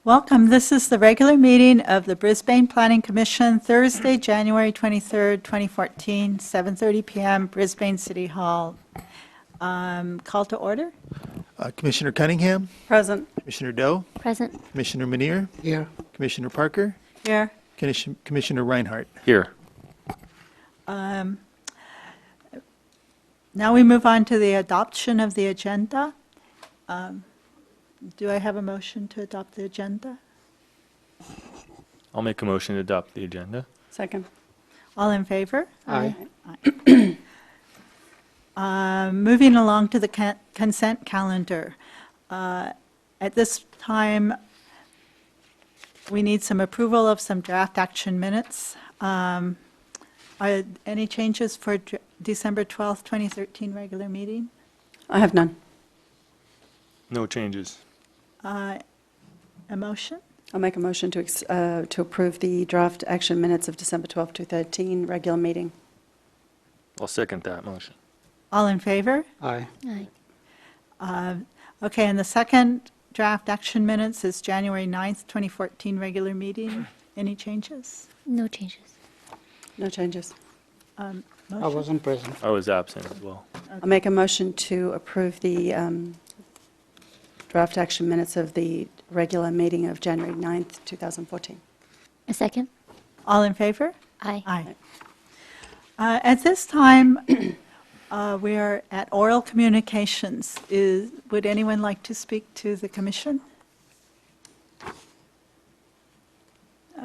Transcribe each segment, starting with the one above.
Welcome. This is the regular meeting of the Brisbane Planning Commission, Thursday, January 23rd, 2014, 7:30 PM, Brisbane City Hall. Call to order? Commissioner Cunningham, Present. Commissioner Doe, Present. Commissioner Manier, Here. Commissioner Parker, Here. Commissioner Reinhardt. Here. Now we move on to the adoption of the agenda. Do I have a motion to adopt the agenda? I'll make a motion to adopt the agenda. Second. All in favor? Aye. Moving along to the consent calendar. At this time, we need some approval of some draft action minutes. Are any changes for December 12th, 2013 regular meeting? I have none. No changes. A motion? I'll make a motion to approve the draft action minutes of December 12, 2013, regular meeting. I'll second that motion. All in favor? Aye. Aye. Okay, and the second draft action minutes is January 9th, 2014 regular meeting. Any changes? No changes. No changes. Motion? I wasn't present. I was absent as well. I'll make a motion to approve the draft action minutes of the regular meeting of January 9th, 2014. A second? All in favor? Aye. Aye. At this time, we are at oral communications. Would anyone like to speak to the commission?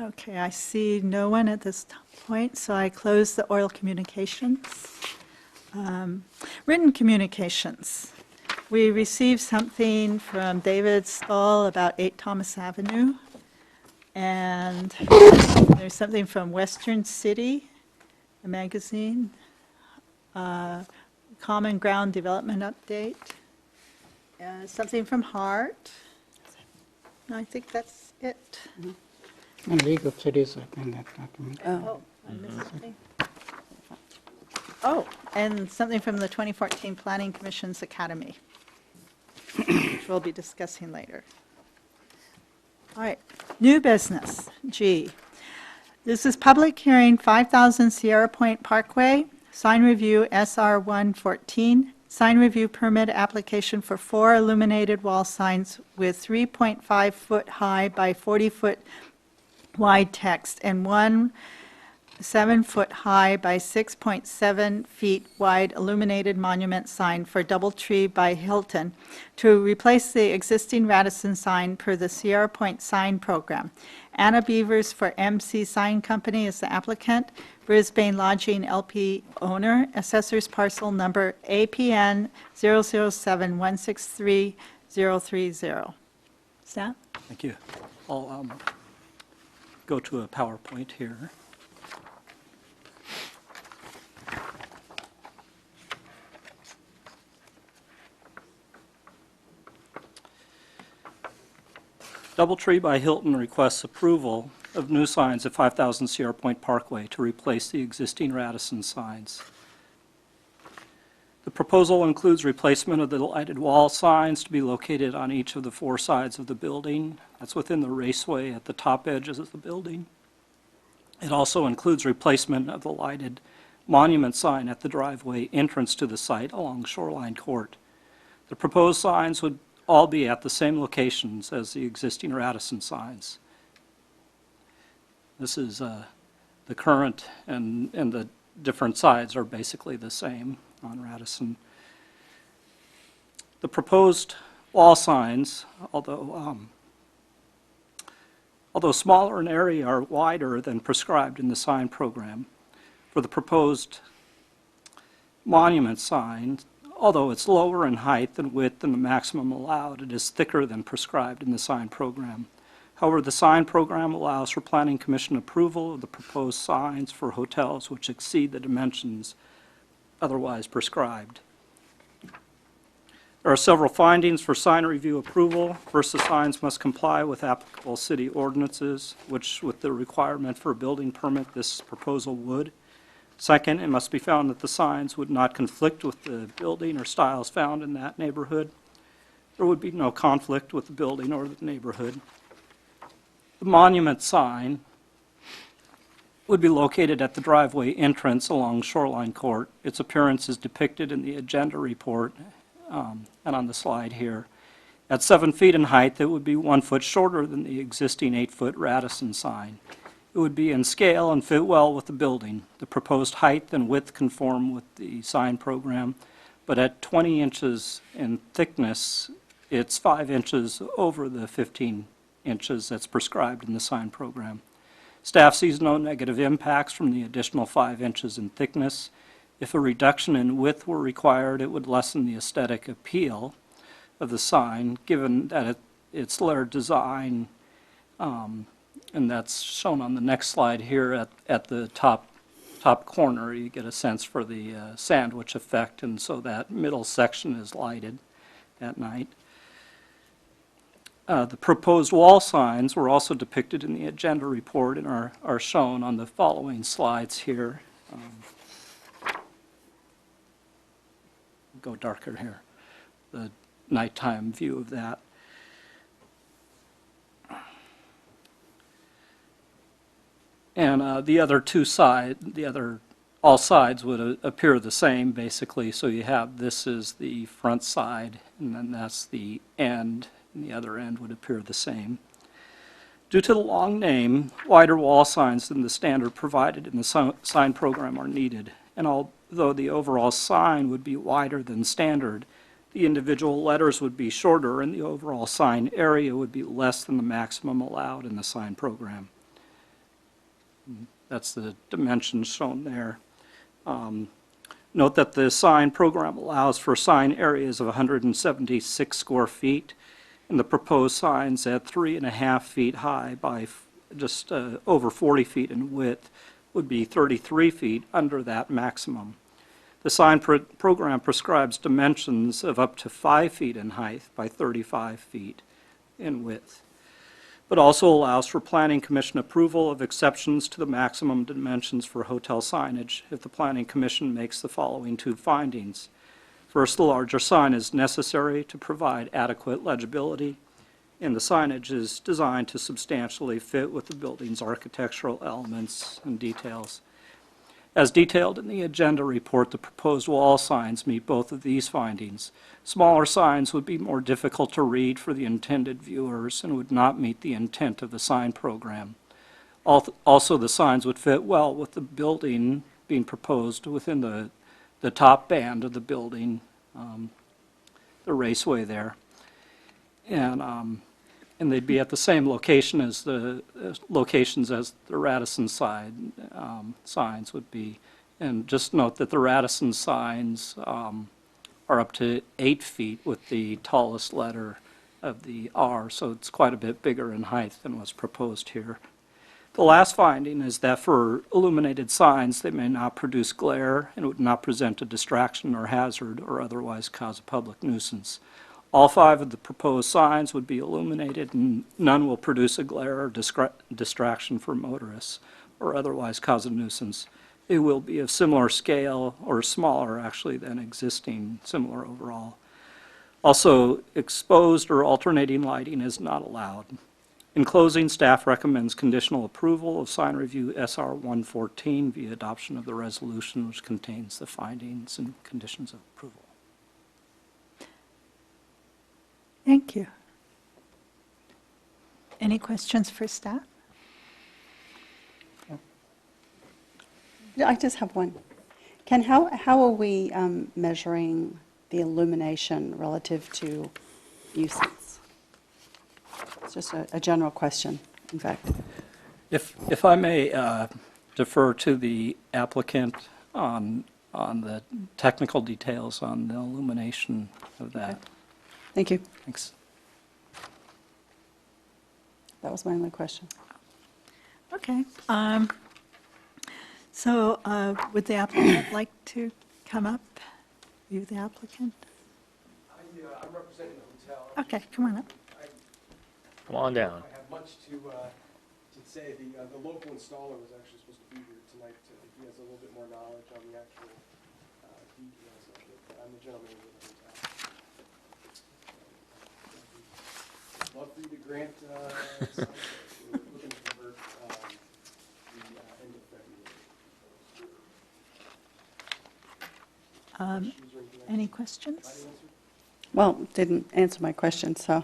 Okay, I see no one at this point, so I close the oral communications. Written communications. We received something from David Stahl about 8 Thomas Avenue, and there's something from Western City, a magazine, Common Ground Development Update, something from Hart. I think that's it. And League of Cities, I think that document. Oh, I missed something. Oh, and something from the 2014 Planning Commission's Academy, which we'll be discussing later. All right, new business, G. This is public hearing, 5,000 Sierra Point Parkway, sign review SR 114, sign review permit application for 4 illuminated wall signs with 3.5 foot high by 40 foot wide text and 1 7-foot high by 6.7 feet wide illuminated monument sign for DoubleTree by Hilton to replace the existing Radisson sign per the Sierra Point Sign Program. Anna Beavers for MC Sign Company is the applicant. Brisbane Lodging LP owner. Assessor's parcel number APN 007163030. Staff? Thank you. I'll go to a PowerPoint here. DoubleTree by Hilton requests approval of new signs at 5,000 Sierra Point Parkway to replace the existing Radisson signs. The proposal includes replacement of the lighted wall signs to be located on each of the 4 sides of the building. That's within the raceway at the top edges of the building. It also includes replacement of the lighted monument sign at the driveway entrance to the site along Shoreline Court. The proposed signs would all be at the same locations as the existing Radisson signs. This is the current, and the different sides are basically the same on Radisson. The proposed wall signs, although smaller in area, are wider than prescribed in the sign program. For the proposed monument sign, although it's lower in height and width than the maximum allowed, it is thicker than prescribed in the sign program. However, the sign program allows for Planning Commission approval of the proposed signs for hotels which exceed the dimensions otherwise prescribed. There are several findings for sign review approval. First, the signs must comply with applicable city ordinances, which with the requirement for a building permit, this proposal would. Second, it must be found that the signs would not conflict with the building or styles found in that neighborhood. There would be no conflict with the building or the neighborhood. The monument sign would be located at the driveway entrance along Shoreline Court. Its appearance is depicted in the agenda report and on the slide here. At 7 feet in height, it would be 1 foot shorter than the existing 8-foot Radisson sign. It would be in scale and fit well with the building. The proposed height and width conform with the sign program, but at 20 inches in thickness, it's 5 inches over the 15 inches that's prescribed in the sign program. Staff sees no negative impacts from the additional 5 inches in thickness. If a reduction in width were required, it would lessen the aesthetic appeal of the sign, given that its layered design, and that's shown on the next slide here at the top corner. You get a sense for the sandwich effect, and so that middle section is lighted at night. The proposed wall signs were also depicted in the agenda report and are shown on the following slides here. Go darker here, the nighttime view of that. And all sides would appear the same, basically. So you have, this is the front side, and then that's the end, and the other end would appear the same. Due to the long name, wider wall signs than the standard provided in the sign program are needed. And although the overall sign would be wider than standard, the individual letters would be shorter, and the overall sign area would be less than the maximum allowed in the sign program. That's the dimensions shown there. Note that the sign program allows for sign areas of 176 square feet, and the proposed signs at 3.5 feet high by just over 40 feet in width would be 33 feet under that maximum. The sign program prescribes dimensions of up to 5 feet in height by 35 feet in width, but also allows for Planning Commission approval of exceptions to the maximum dimensions for hotel signage if the Planning Commission makes the following 2 findings. First, the larger sign is necessary to provide adequate legibility, and the signage is designed to substantially fit with the building's architectural elements and details. As detailed in the agenda report, the proposed wall signs meet both of these findings. Smaller signs would be more difficult to read for the intended viewers and would not meet the intent of the sign program. Also, the signs would fit well with the building being proposed within the top band of the building, the raceway there. And they'd be at the same location as the locations as the Radisson side signs would be. And just note that the Radisson signs are up to 8 feet with the tallest letter of the R, so it's quite a bit bigger in height than what's proposed here. The last finding is that for illuminated signs, they may not produce glare and would not present a distraction or hazard or otherwise cause a public nuisance. All 5 of the proposed signs would be illuminated, and none will produce a glare or distraction for motorists or otherwise cause a nuisance. It will be of similar scale, or smaller actually, than existing, similar overall. Also, exposed or alternating lighting is not allowed. In closing, staff recommends conditional approval of sign review SR 114 via adoption of the resolution, which contains the findings and conditions of approval. Thank you. Any questions for staff? I just have one. Ken, how are we measuring the illumination relative to nuisance? It's just a general question, in fact. If I may defer to the applicant on the technical details on the illumination of that. Okay. Thank you. Thanks. That was my only question. Okay. So would the applicant like to come up? You, the applicant? I'm representing the hotel. Okay, come on up. Come on down. I have much to say. The local installer was actually supposed to be here tonight. He has a little bit more knowledge on the actual details of it. I'm the gentleman who lives in the hotel. Love for you to grant issues or anything like Any questions? Well, didn't answer my question, so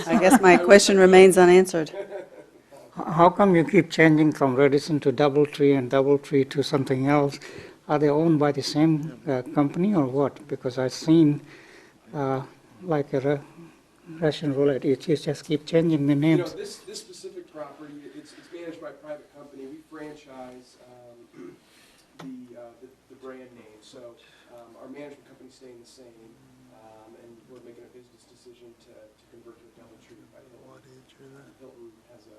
I guess my question remains unanswered. How come you keep changing from Redison to DoubleTree and DoubleTree to something else? Are they owned by the same company or what? Because I've seen like a Russian roulette, it just keep changing the You know, names. this specific property, it's managed by a private company. We franchise the brand name, so our management company's staying the same, and we're making a business decision to convert to a DoubleTree by Hilton. Hilton has a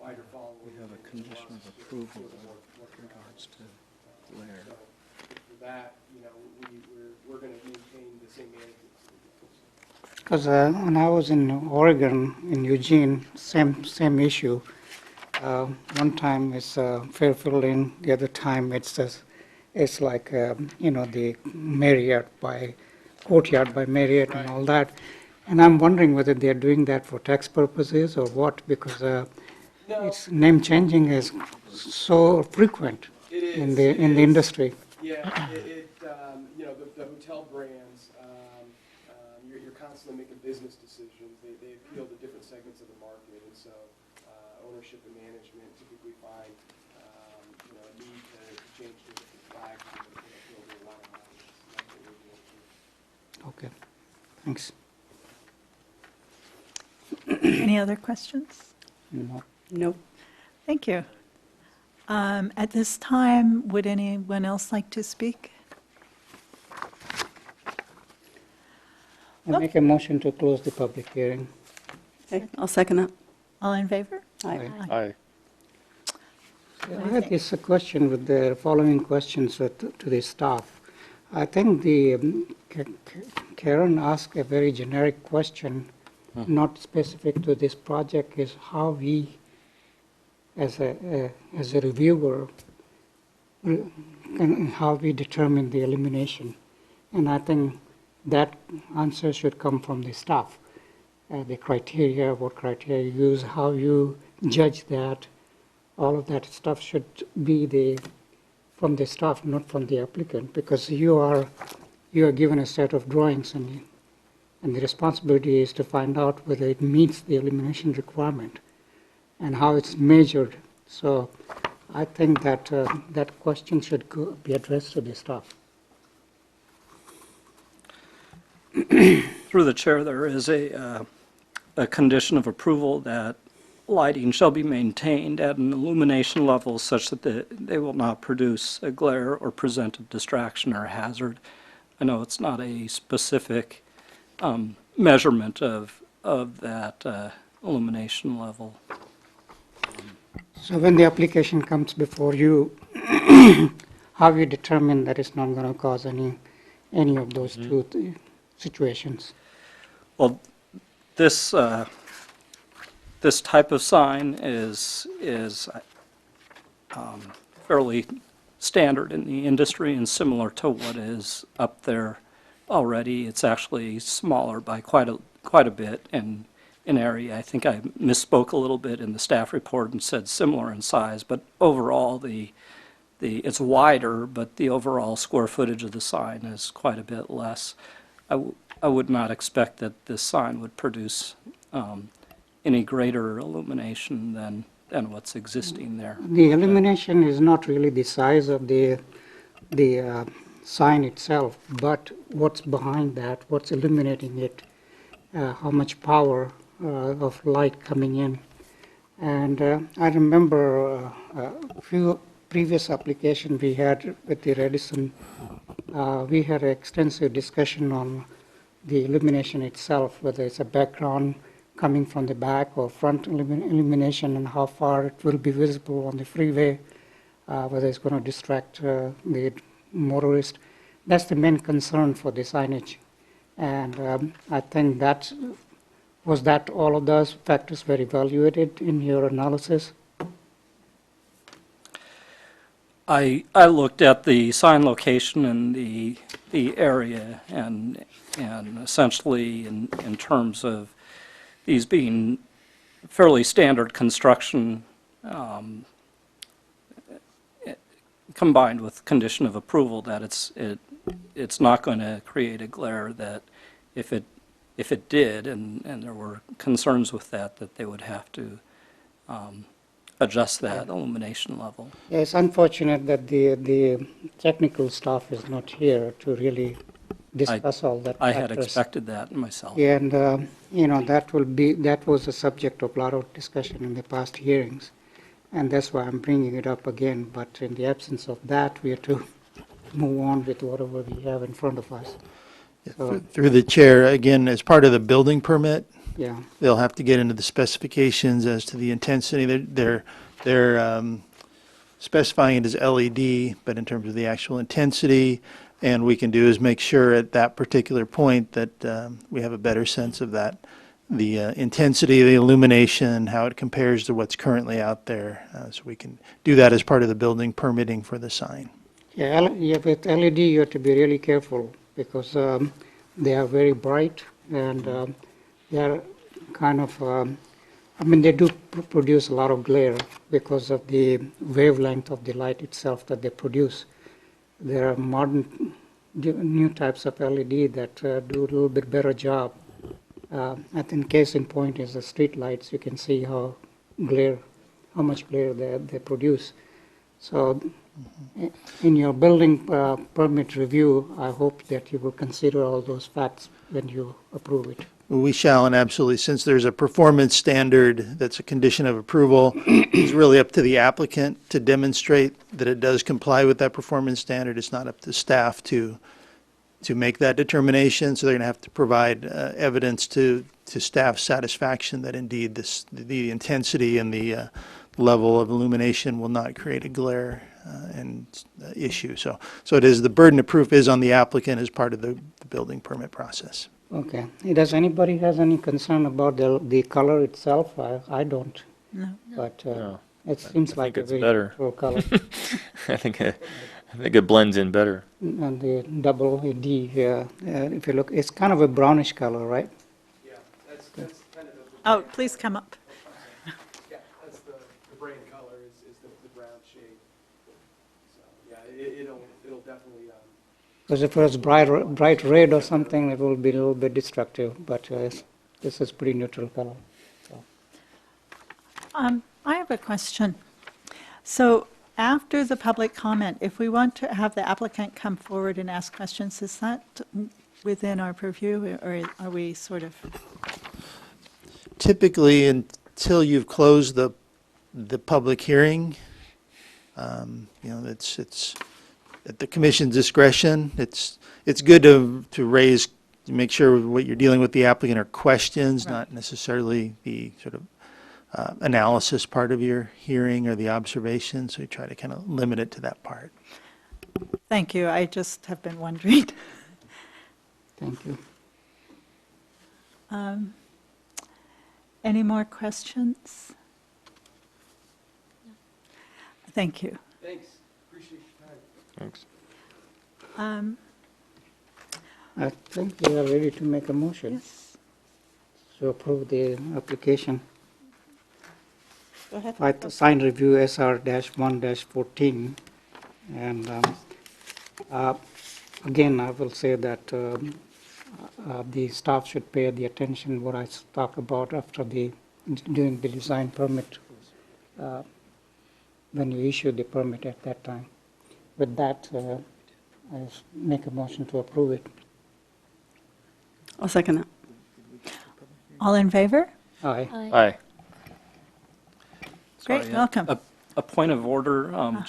wider following. We have a condition of approval with regards to Blair. So for that, you know, we're going to maintain the same management. Because when I was in Oregon, in Eugene, same issue. One time it's Fairfield Inn, the other time it's like the Marriott by Courtyard by Marriott and all that. And I'm wondering whether they're doing that for tax purposes or what, because No, its name changing is so frequent it is. in the It is. industry. Yeah, you know, the hotel brands, you're constantly making business decisions. They appeal to different segments of the market, and so ownership and management typically find, you know, a need to change to different flags and appeal to a lot of markets. That's what we're doing here. Okay, thanks. Any other questions? No. Nope. Thank you. At this time, would anyone else like to speak? I make a motion to close the public hearing. Okay, I'll second that. All in favor? Aye. Aye. I had this question with the following questions to the staff. I think Karen asked a very generic question, not specific to this project, is how we, as a reviewer, how we determine the elimination. And I think that answer should come from the staff. The criteria, what criteria you use, how you judge that, all of that stuff should be from the staff, not from the applicant, because you are given a set of drawings, and the responsibility is to find out whether it meets the elimination requirement and how it's measured. So I think that that question should be addressed to the staff. Through the chair, there is a condition of approval that lighting shall be maintained at an illumination level such that they will not produce a glare or present a distraction or hazard. I know it's not a specific measurement of that illumination level. So when the application comes before you, how you determine that it's not going to cause any of those two situations? Well, this type of sign is fairly standard in the industry and similar to what is up there already. It's actually smaller by quite a bit in area. I think I misspoke a little bit in the staff report and said similar in size, but overall it's wider, but the overall square footage of the sign is quite a bit less. I would not expect that this sign would produce any greater illumination than what's existing there. The illumination is not really the size of the sign itself, but what's behind that, what's illuminating it, how much power of light coming in. And I remember a few previous applications we had with the Redison, we had an extensive discussion on the illumination itself, whether it's a background coming from the back or front illumination, and how far it will be visible on the freeway, whether it's going to distract the motorist. That's the main concern for the signage. And I think that all of those factors were evaluated in your analysis? I looked at the sign location and the area, and essentially in terms of these being fairly standard construction, combined with condition of approval that it's not going to create a glare that if it did, and there were concerns with that they would have to adjust that illumination level. Yeah, it's unfortunate that the technical staff is not here to really discuss all that I had factors. expected that myself. Yeah, and, that was a subject of a lot of discussion in the past hearings, and that's why I'm bringing it up again, but in the absence of that, we have to move on with whatever we have in front of us. So, Through the chair, again, as part of the building permit, yeah, they'll have to get into the specifications as to the intensity. They're specifying it as LED, but in terms of the actual intensity, and we can do is make sure at that particular point that we have a better sense of that, the intensity, the illumination, how it compares to what's currently out there. So we can do that as part of the building permitting for the sign. yeah, with LED, you have to be really careful because they are very bright and they are kind of, they do produce a lot of glare because of the wavelength of the light itself that they produce. There are modern, new types of LED that do a little bit better job. I think case in point is the street lights. You can see how much glare they produce. So in your building permit review, I hope that you will consider all those facts when you approve it. We shall, and absolutely, since there's a performance standard that's a condition of approval, it's really up to the applicant to demonstrate that it does comply with that performance standard. It's not up to staff to make that determination, so they're going to have to provide evidence to staff's satisfaction that indeed the intensity and the level of illumination will not create a glare and issue. So it is, the burden of proof is on the applicant as part of the building permit process. Okay. Does anybody has any concern about the color itself? I don't. No. But No. it seems like a it's very better. neutral color. I think it blends in better. And the double LED, if you look, it's kind of a brownish color, right? Yeah, that's kind of the. Oh, please come up. Yeah, that's the brand color is the brown shade. So, yeah, it'll definitely, Because if it was bright red or something, it will be a little bit destructive, but this is pretty neutral color. I have a question. So after the public comment, if we want to have the applicant come forward and ask questions, is that within our purview, or are we sort of? Typically, until you've closed the public hearing, it's at the commission's discretion. It's good to raise, to make sure what you're dealing with the applicant are questions, Right. not necessarily the sort of analysis part of your hearing or the observation. So you try to kind of limit it to that part. Thank you. I just have been wondering. Thank you. Any more questions? Thank you. thanks, appreciate your time. Thanks. I think we are ready to make a motion Yes, to approve the application. go ahead. Right, sign review SR-1-14. And again, I will say that the staff should pay the attention what I talk about after doing the design permit, when you issue the permit at that time. With that, I make a motion to approve it. I'll second that. All in favor? Aye. Aye. Great, Sorry, welcome. A point of order, I'm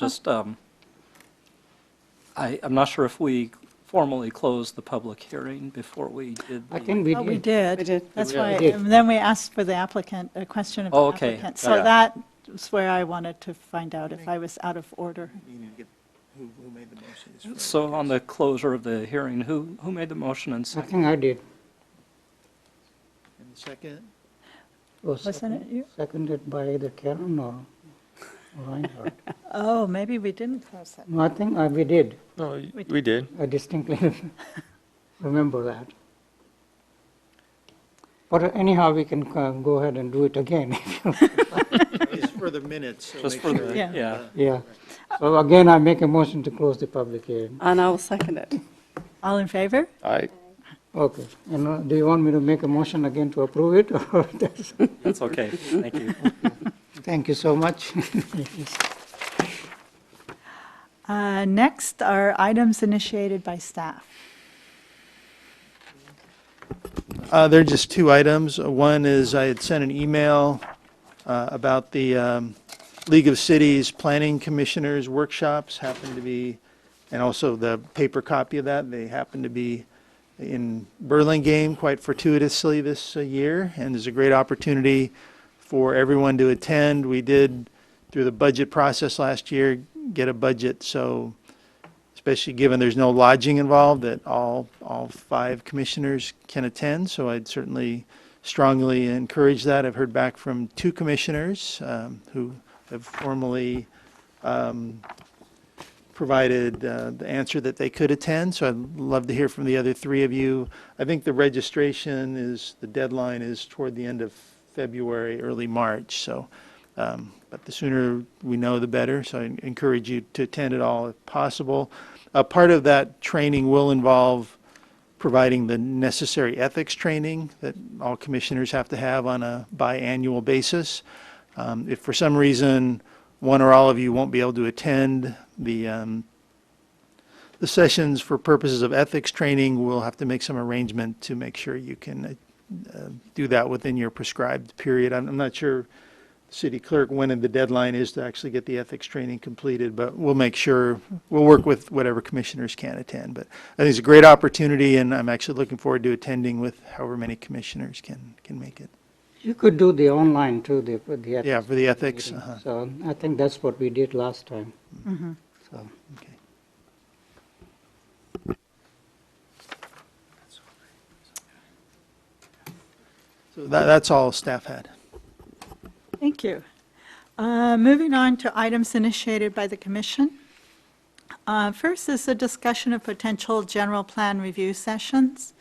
not sure if we formally closed the public hearing before we did I the. think we Oh, we did. did. We did. That's Yeah, why, we did. and then we asked for the applicant, a question of Oh, the okay. applicant. So Yeah. that was where I wanted to find out if I was out of order. Who made the motion? So on the closure of the hearing, who made the motion and I second? think I did. And the second? Wasn't it you? Seconded by either Karen or Reinhardt. Oh, maybe we didn't close it. No, I think we did. No, we did. I distinctly remember that. But anyhow, we can go ahead and do it again. It's for the minutes. so Just make for sure- the, Yeah. yeah. Yeah. So again, I make a motion to close the public hearing. And I will second it. All in favor? Aye. Okay, and do you want me to make a motion again to approve it, or that's? That's okay, thank you. Thank you so much. Next are items initiated by staff. There are just two items. One is I had sent an email about the League of Cities Planning Commissioners workshops, happened to be, and also the paper copy of that, they happen to be in Burlingame quite fortuitously this year, and there's a great opportunity for everyone to attend. We did, through the budget process last year, get a budget, so especially given there's no lodging involved, that all 5 commissioners can attend, so I'd certainly strongly encourage that. I've heard back from 2 commissioners who have formally provided the answer that they could attend, so I'd love to hear from the other 3 of you. I think the registration the deadline is toward the end of February, early March, so, but the sooner we know, the better, so I encourage you to attend it all if possible. Part of that training will involve providing the necessary ethics training that all commissioners have to have on a biannual basis. If for some reason one or all of you won't be able to attend the sessions for purposes of ethics training, we'll have to make some arrangement to make sure you can do that within your prescribed period. I'm not sure, City Clerk, when the deadline is to actually get the ethics training completed, but we'll make sure, we'll work with whatever commissioners can attend. But I think it's a great opportunity, and I'm actually looking forward to attending with however many commissioners can make it. You could do the online too, the ethics. Yeah, for the ethics. meeting. So I think that's what we did last time. So, Okay. So that's all staff had. Thank you. Moving on to items initiated by the commission. First is a discussion of potential general plan review sessions.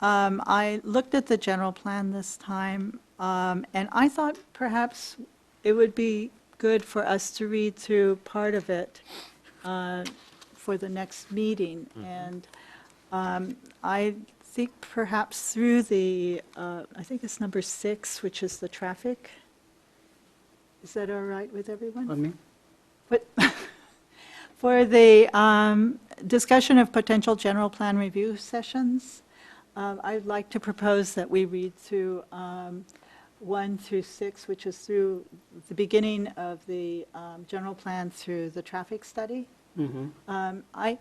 I looked at the general plan this time, and I thought perhaps it would be good for us to read through part of it for the next meeting. And I think perhaps through I think it's number 6, which is the traffic. Is that all right with everyone? pardon me? But for the discussion of potential general plan review sessions, I'd like to propose that we read through 1 through 6, which is through the beginning of the general plan through the traffic study. I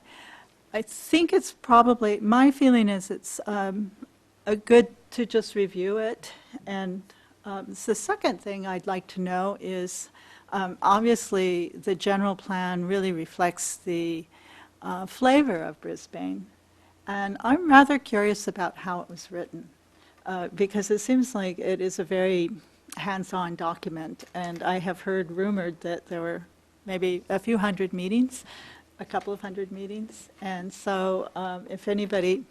think it's probably, my feeling is it's a good to just review it. And the second thing I'd like to know is, obviously, the general plan really reflects the flavor of Brisbane. And I'm rather curious about how it was written, because it seems like it is a very hands-on document. And I have heard rumored that there were maybe a few hundred meetings, a couple of hundred meetings. And so if anybody,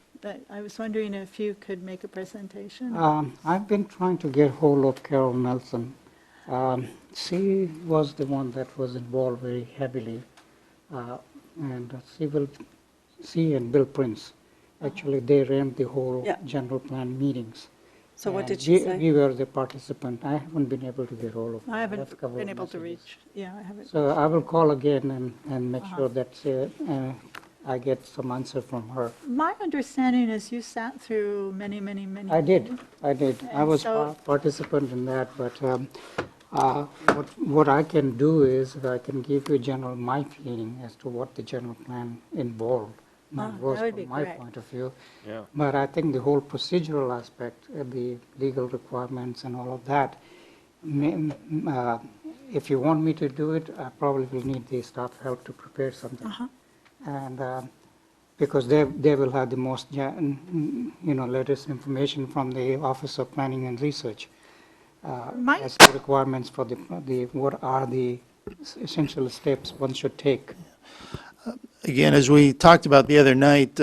I was wondering if you could make a presentation. I've been trying to get hold of Carol Nelson. She was the one that was involved very heavily, and she and Bill Prince, actually they ran the whole Yeah. general plan meetings. So what And did she say? We were the participant. I haven't been able to get hold of her. I left a haven't couple been of able to messages. reach, yeah, I haven't. So I will call again and make sure that I get some answer from her. My understanding is you sat through many. I did. I And was so- participant in that, but what I can do is I can give you my feeling as to what the general plan involved. that Was would be from my great. point of view. Yeah. But I think the whole procedural aspect, the legal requirements and all of that, if you want me to do it, I probably will need the staff help to prepare something. And because they will have the most, latest information from the Office of Planning and Research My- as to requirements for what are the essential steps one should take. Again, as we talked about the other night,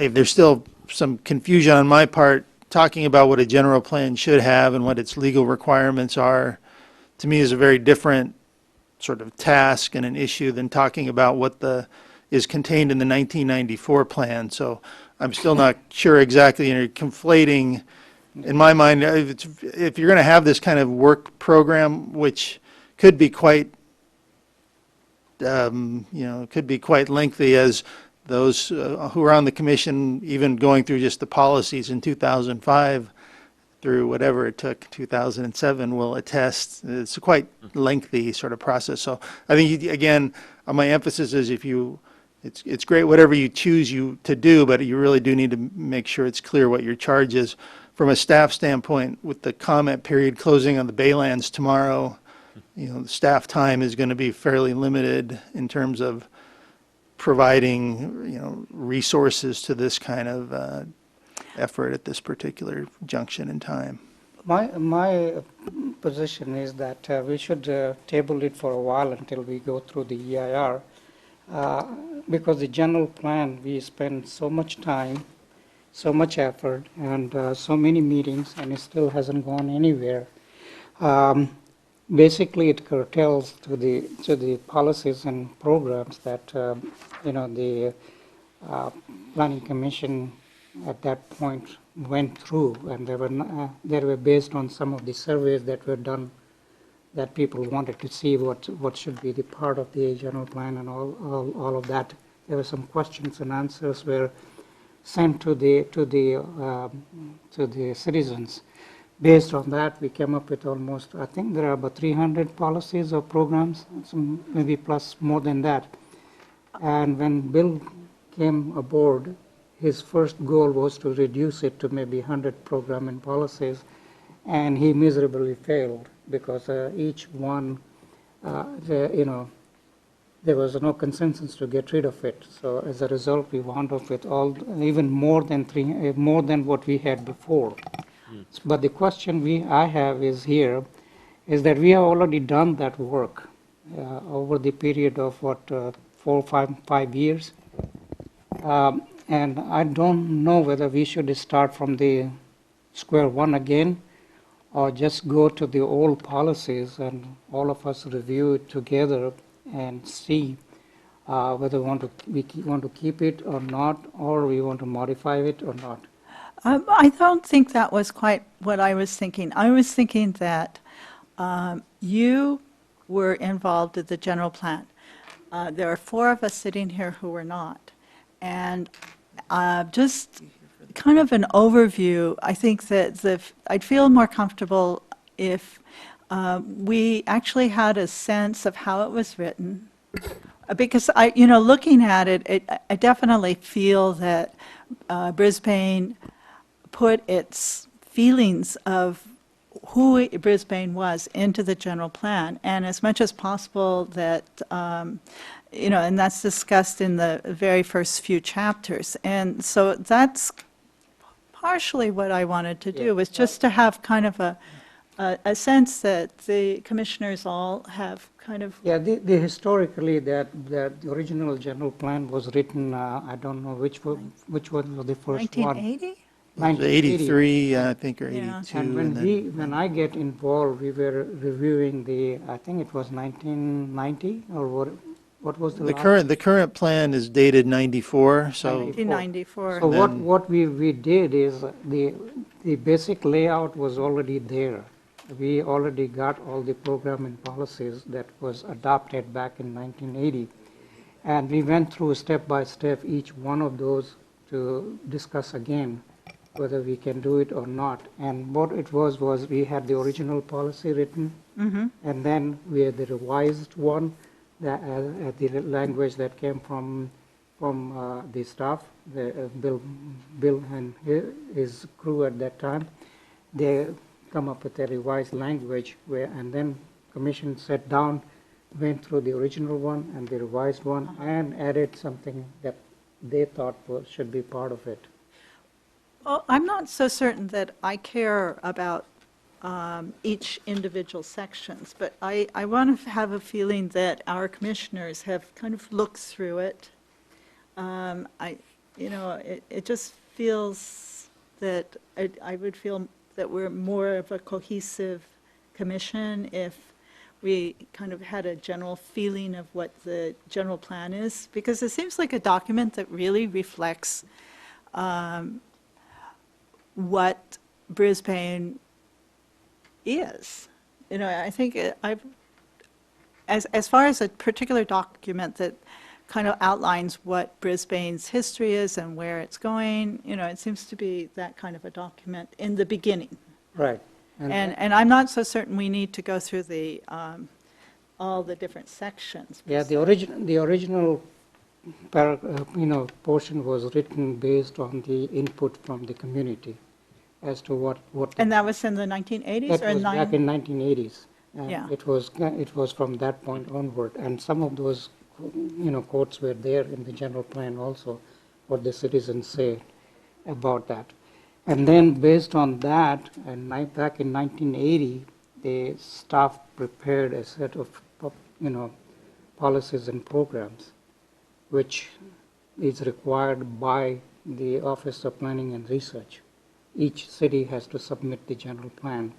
if there's still some confusion on my part, talking about what a general plan should have and what its legal requirements are, to me is a very different sort of task and an issue than talking about what is contained in the 1994 plan. So I'm still not sure exactly, you're conflating, in my mind, if you're going to have this kind of work program, which could be quite, could be quite lengthy, as those who are on the commission, even going through just the policies in 2005 through whatever it took, 2007, will attest. It's a quite lengthy sort of process. So I think, again, my emphasis is it's great whatever you choose to do, but you really do need to make sure it's clear what your charge is. From a staff standpoint, with the comment period closing on the Baylands tomorrow, the staff time is going to be fairly limited in terms of providing, resources to this kind of effort at this particular junction in time. My position is that we should table it for a while until we go through the EIR, because the general plan, we spend so much time, so much effort, and so many meetings, and it still hasn't gone anywhere. Basically, it curtails to the policies and programs that the Planning Commission at that point went through, and they were based on some of the surveys that were done, that people wanted to see what should be the part of the general plan and all of that. There were some questions and answers were sent to the citizens. Based on that, we came up with almost, I think there are about 300 policies or programs, some maybe plus more than that. And when Bill came aboard, his first goal was to reduce it to maybe 100 program and policies, and he miserably failed because each one, there was no consensus to get rid of it. So as a result, we wound up with even more than what we had before. But the question I have is that we have already done that work over the period of 5 years. And I don't know whether we should start from the square one again, or just go to the old policies and all of us review it together and see whether we want to keep it or not, or we want to modify it or not. I don't think that was quite what I was thinking. I was thinking that you were involved in the general plan. There are 4 of us sitting here who were not. And just kind of an overview, I think that I'd feel more comfortable if we actually had a sense of how it was written. Because looking at it, I definitely feel that Brisbane put its feelings of who Brisbane was into the general plan, and as much as possible that, and that's discussed in the very first few chapters. And so that's partially what I wanted to do, was just to have kind of a sense that the commissioners all have kind of... Yeah, the historically that the original general plan was written, I don't know which one was the first one. 1980? 83, I think, or 82. Yeah. And when I get involved, we were reviewing I think it was 1990, or what was the last? The current plan is dated 94, so 1994. So then- what we did is the basic layout was already there. We already got all the program and policies that was adopted back in 1980. And we went through step by step each one of those to discuss again whether we can do it or not. And what it was we had the original policy written, and then we had the revised one, the language that came from the staff, Bill and his crew at that time. They come up with a revised language, and then commission sat down, went through the original one and the revised one, and added something that they thought should be part of it. Well, I'm not so certain that I care about each individual sections, but I want to have a feeling that our commissioners have kind of looked through it. It just feels that I would feel that we're more of a cohesive commission if we kind of had a general feeling of what the general plan is, because it seems like a document that really reflects what Brisbane is. You know, I think as far as a particular document that kind of outlines what Brisbane's history is and where it's going, you know, it seems to be that kind of a document in the beginning. Right. And I'm not so certain we need to go through all the different sections. per Yeah, se. the original portion was written based on the input from the community as to what. And that was in the 1980s That or was back in 9? 1980s. Yeah. It was from that point onward, and some of those, quotes were there in the general plan also, what the citizens say about that. And then based on that, and back in 1980, the staff prepared a set of, policies and programs, which is required by the Office of Planning and Research. Each city has to submit the general plan.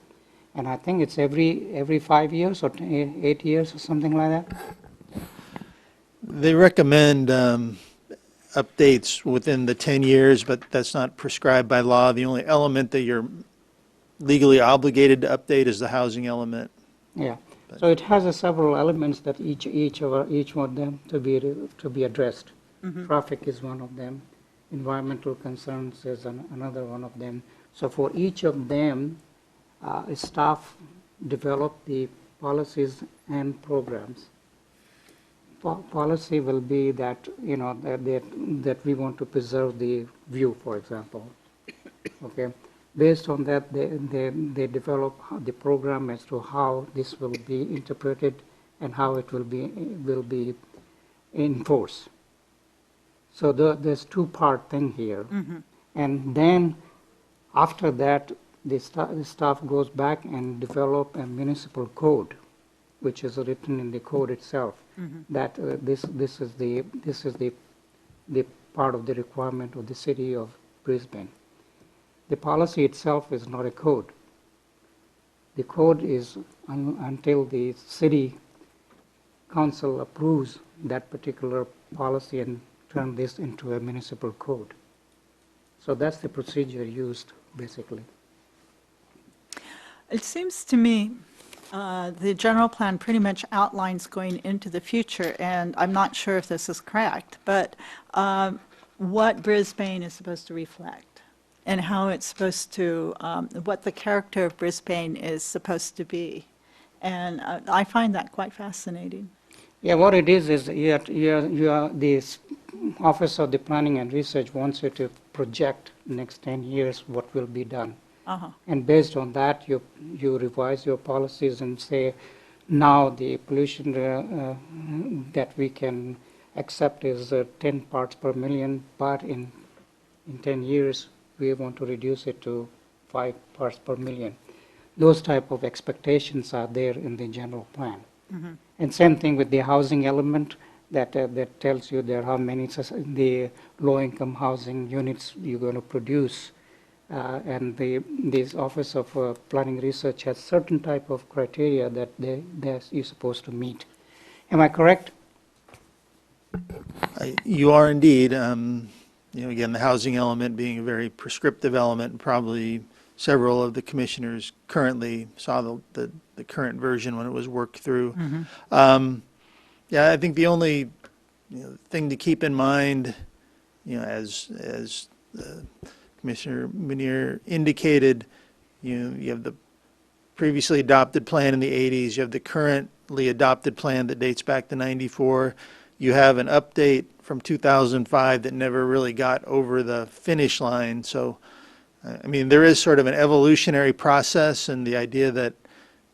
And I think it's every 5 years or 8 years or something like that. They recommend updates within the 10 years, but that's not prescribed by law. The only element that you're legally obligated to update is the housing element. Yeah. So it has several elements that each of them to be addressed. Traffic is one of them. Environmental concerns is another one of them. So for each of them, staff develop the policies and programs. Policy will be that, that we want to preserve the view, for example. Okay. Based on that, they develop the program as to how this will be interpreted and how it will be enforced. So there's two-part thing here. And then after that, the staff goes back and develop a municipal code, which is written in the code itself. That this is the part of the requirement of the city of Brisbane. The policy itself is not a code. The code is until the city council approves that particular policy and turn this into a municipal code. So that's the procedure used, basically. It seems to me the general plan pretty much outlines going into the future, and I'm not sure if this is correct, but what Brisbane is supposed to reflect and how it's supposed to, what the character of Brisbane is supposed to be. And I find that quite fascinating. Yeah, what it is the Office of the Planning and Research wants you to project next 10 years what will be done. And based on that, you revise your policies and say, now the pollution that we can accept is 10 parts per million, but in 10 years, we want to reduce it to 5 parts per million. Those type of expectations are there in the general plan. And same thing with the housing element that tells you there how many the low-income housing units you're going to produce. And this Office of Planning Research has certain type of criteria that you're supposed to meet. Am I correct? You are indeed. Again, the housing element being a very prescriptive element, and probably several of the commissioners currently saw the current version when it was worked through. Yeah, I think the only thing to keep in mind, as Commissioner Munier indicated, you have the previously adopted plan in the 80s, you have the currently adopted plan that dates back to 94, you have an update from 2005 that never really got over the finish line. So, I mean, there is sort of an evolutionary process, and the idea that,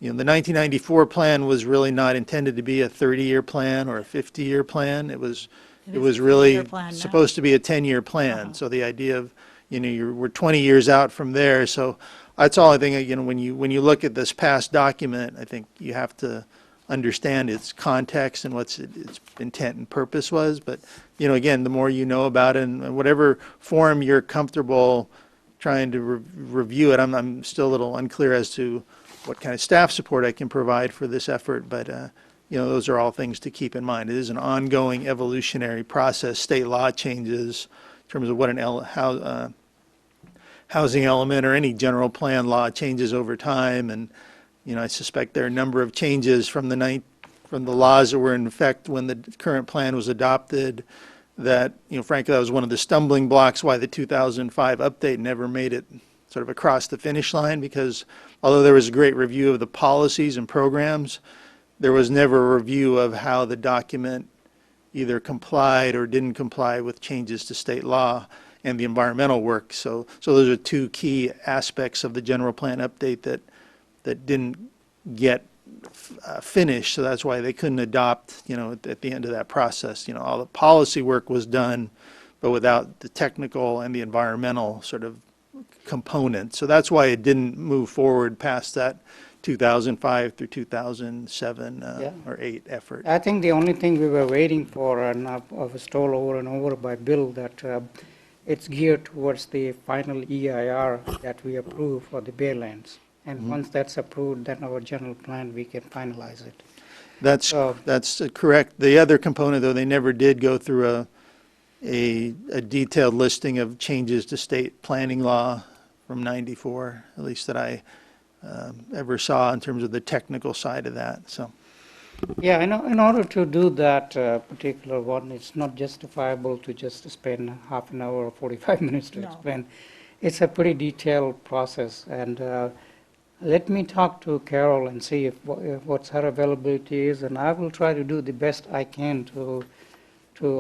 the 1994 plan was really not intended to be a 30-year plan or a 50-year plan. It was It is a really 10-year plan now. supposed to be a 10-year plan. So the idea of, we're 20 years out from there. So that's all I think, when you look at this past document, I think you have to understand its context and what its intent and purpose was. But, again, the more you know about it, and whatever form you're comfortable trying to review it, I'm still a little unclear as to what kind of staff support I can provide for this effort, but, those are all things to keep in mind. It is an ongoing evolutionary process. State law changes in terms of what housing element or any general plan law changes over time, and, I suspect there are a number of changes from the laws that were in effect when the current plan was adopted that, frankly, that was one of the stumbling blocks why the 2005 update never made it sort of across the finish line, because although there was a great review of the policies and programs, there was never a review of how the document either complied or didn't comply with changes to state law and the environmental work. So those are two key aspects of the general plan update that didn't get finished. So that's why they couldn't adopt, at the end of that process. All the policy work was done, but without the technical and the environmental sort of component. So that's why it didn't move forward past that 2005 through 2007 or 8 effort. I think the only thing we were waiting for, and I was told over and over by Bill, that it's geared towards the final EIR that we approve for the Baylands. And once that's approved, then our general plan, we can finalize it. That's correct. The other component, though, they never did go through a detailed listing of changes to state planning law from '94, at least that I ever saw in terms of the technical side of that. So, Yeah, in order to do that particular one, it's not justifiable to just spend half an hour or 45 minutes to No. explain. It's a pretty detailed process, and let me talk to Carol and see if what's her availability is, and I will try to do the best I can to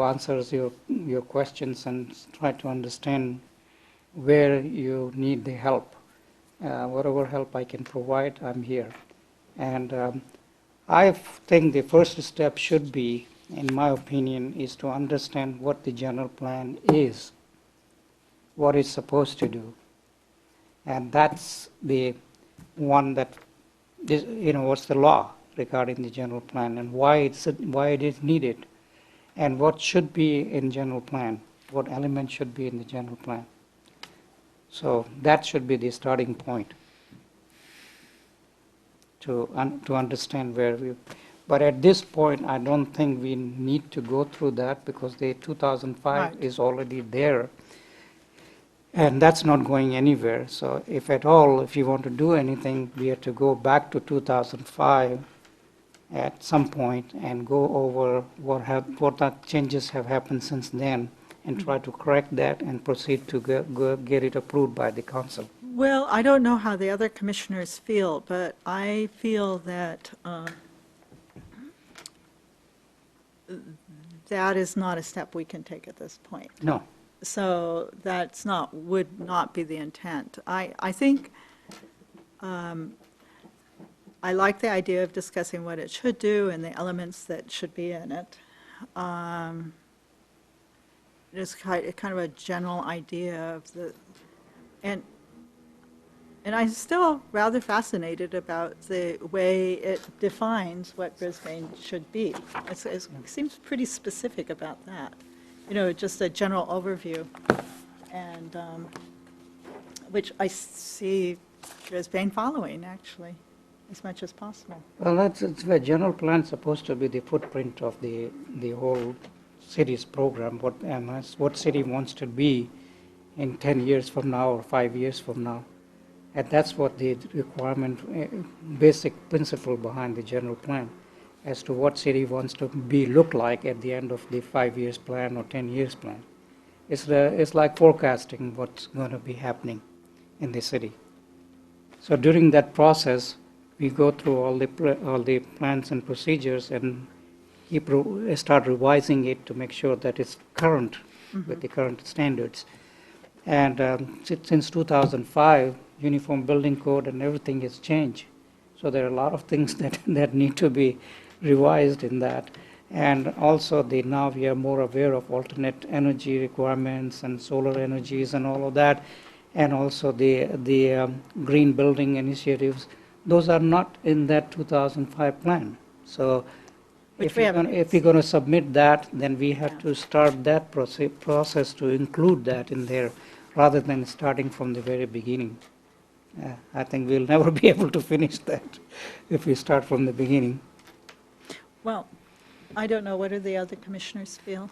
answer your questions and try to understand where you need the help. Whatever help I can provide, I'm here. And I think the first step should be, in my opinion, is to understand what the general plan is, what it's supposed to do. And that's the one that, what's the law regarding the general plan and why it is needed, and what should be in general plan, what elements should be in the general plan. So that should be the starting point to understand where we. But at this point, I don't think we need to go through that because the 2005 Right. is already there. And that's not going anywhere. So if at all, if you want to do anything, we have to go back to 2005 at some point and go over what changes have happened since then and try to correct that and proceed to get it approved by the council. Well, I don't know how the other commissioners feel, but I feel that that is not a step we can take at this point. No. So that's would not be the intent. I think I like the idea of discussing what it should do and the elements that should be in it. Just kind of a general idea of and I'm still rather fascinated about the way it defines what Brisbane should be. It seems pretty specific about that. Just a general overview, and which I see Brisbane following, actually, as much as possible. Well, it's the general plan supposed to be the footprint of the whole city's program, what city wants to be in 10 years from now or 5 years from now. And that's what the requirement, basic principle behind the general plan, as to what city wants to look like at the end of the 5 years plan or 10 years plan. It's like forecasting what's going to be happening in the city. So during that process, we go through all the plans and procedures and start revising it to make sure that it's current with the current standards. And since 2005, Uniform Building Code and everything has changed. So there are a lot of things that need to be revised in that. And also now we are more aware of alternate energy requirements and solar energies and all of that. And also the green building initiatives. Those are not in that 2005 plan. So if we're going to submit that, then we have to start that process to include that in there rather than starting from the very beginning. I think we'll never be able to finish that if we start from the beginning. Well, I don't know, what do the other commissioners feel?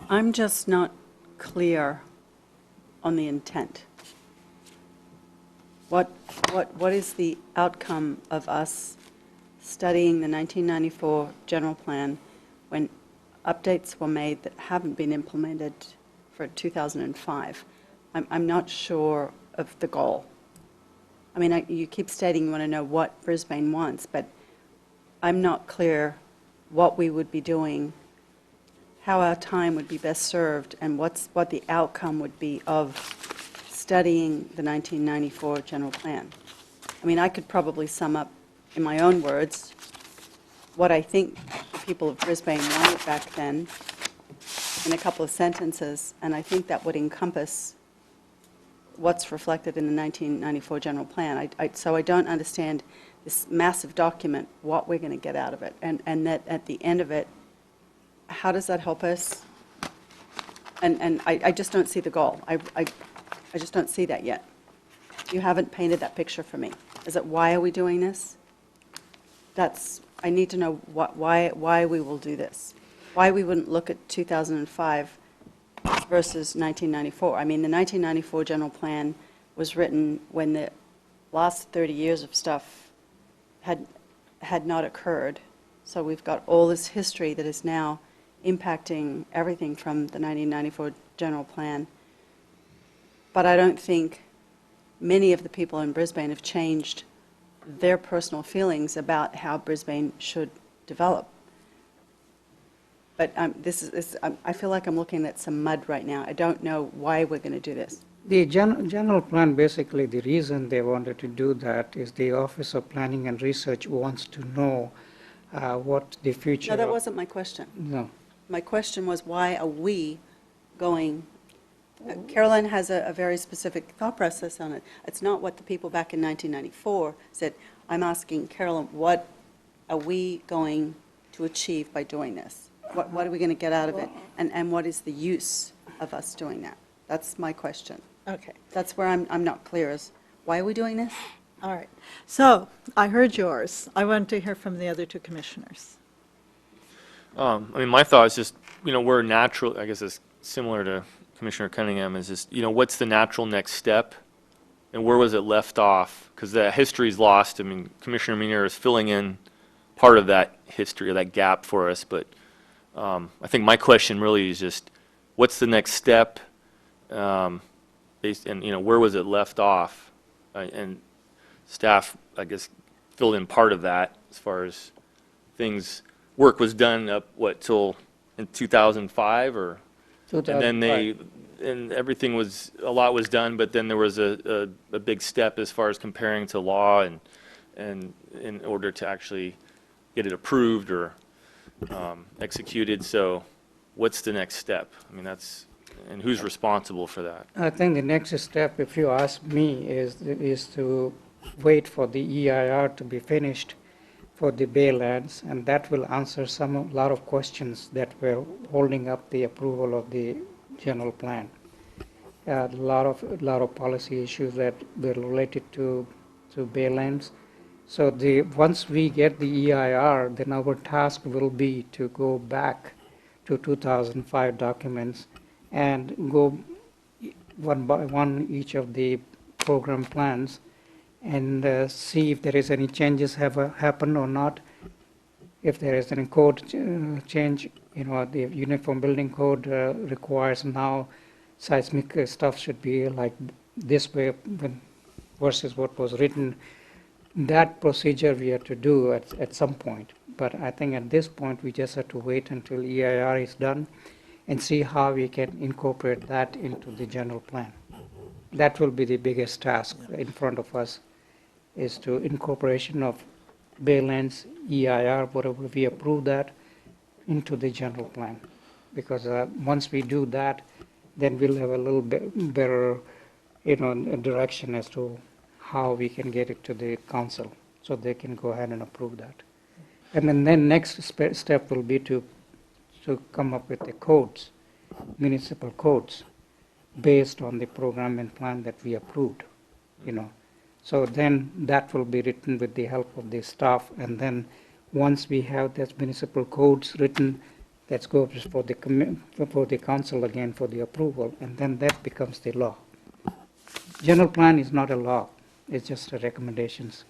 I'm just not clear on the intent. What is the outcome of us studying the 1994 general plan when updates were made that haven't been implemented for 2005? I'm not sure of the goal. I mean, you keep stating you want to know what Brisbane wants, but I'm not clear what we would be doing, how our time would be best served, and what the outcome would be of studying the 1994 general plan. I mean, I could probably sum up in my own words what I think the people of Brisbane wanted back then in a couple of sentences, and I think that would encompass what's reflected in the 1994 general plan. So I don't understand this massive document, what we're going to get out of it, and that at the end of it, how does that help us? And I just don't see the goal. I just don't see that yet. You haven't painted that picture for me. Is it, why are we doing this? I need to know why we will do this. Why we wouldn't look at 2005 versus 1994. I mean, the 1994 general plan was written when the last 30 years of stuff had not occurred. So we've got all this history that is now impacting everything from the 1994 general plan. But I don't think many of the people in Brisbane have changed their personal feelings about how Brisbane should develop. But I feel like I'm looking at some mud right now. I don't know why we're going to do this. The general plan, basically, the reason they wanted to do that is the Office of Planning and Research wants to know what the future. No, that wasn't my question. No. My question was, why are we going? Carolyn has a very specific thought process on it. It's not what the people back in 1994 said. I'm asking Carolyn, what are we going to achieve by doing this? What are we going to get out of it? And what is the use of us doing that? That's my question. Okay, That's where I'm not clear, is why are we doing this? all right. So I heard yours. I want to hear from the other two commissioners. I mean, my thought is just, we're natural, I guess it's similar to Commissioner Cunningham, is just, what's the natural next step? And where was it left off? Because the history's lost. I mean, Commissioner Munier is filling in part of that history, or that gap for us, but I think my question really is just, what's the next step? And, where was it left off? And staff, I guess, filled in part of that as far as work was done up, till in 2005, or? And then and everything a lot was done, but then there was a big step as far as comparing to law and in order to actually get it approved or executed. So what's the next step? I mean, and who's responsible for that? I think the next step, if you ask me, is to wait for the EIR to be finished for the Baylands, and that will answer a lot of questions that were holding up the approval of the general plan. A lot of policy issues that were related to Baylands. So once we get the EIR, then our task will be to go back to 2005 documents and go one by one each of the program plans and see if there is any changes have happened or not. If there is any code change, the Uniform Building Code requires now seismic stuff should be like this way versus what was written. That procedure we have to do at some point. But I think at this point we just have to wait until EIR is done and see how we can incorporate that into the general plan. That will be the biggest task in front of us, is to incorporation of Baylands, EIR, whatever we approve that, into the general plan. Because once we do that, then we'll have a little bit better, direction as to how we can get it to the council, so they can go ahead and approve that. And then next step will be to come up with the codes, municipal codes, based on the program and plan that we approved, you know. So then that will be written with the help of the staff, and then once we have those municipal codes written, that goes for the council again for the approval, and then that becomes the law. General plan is not a law, it's just a recommendations.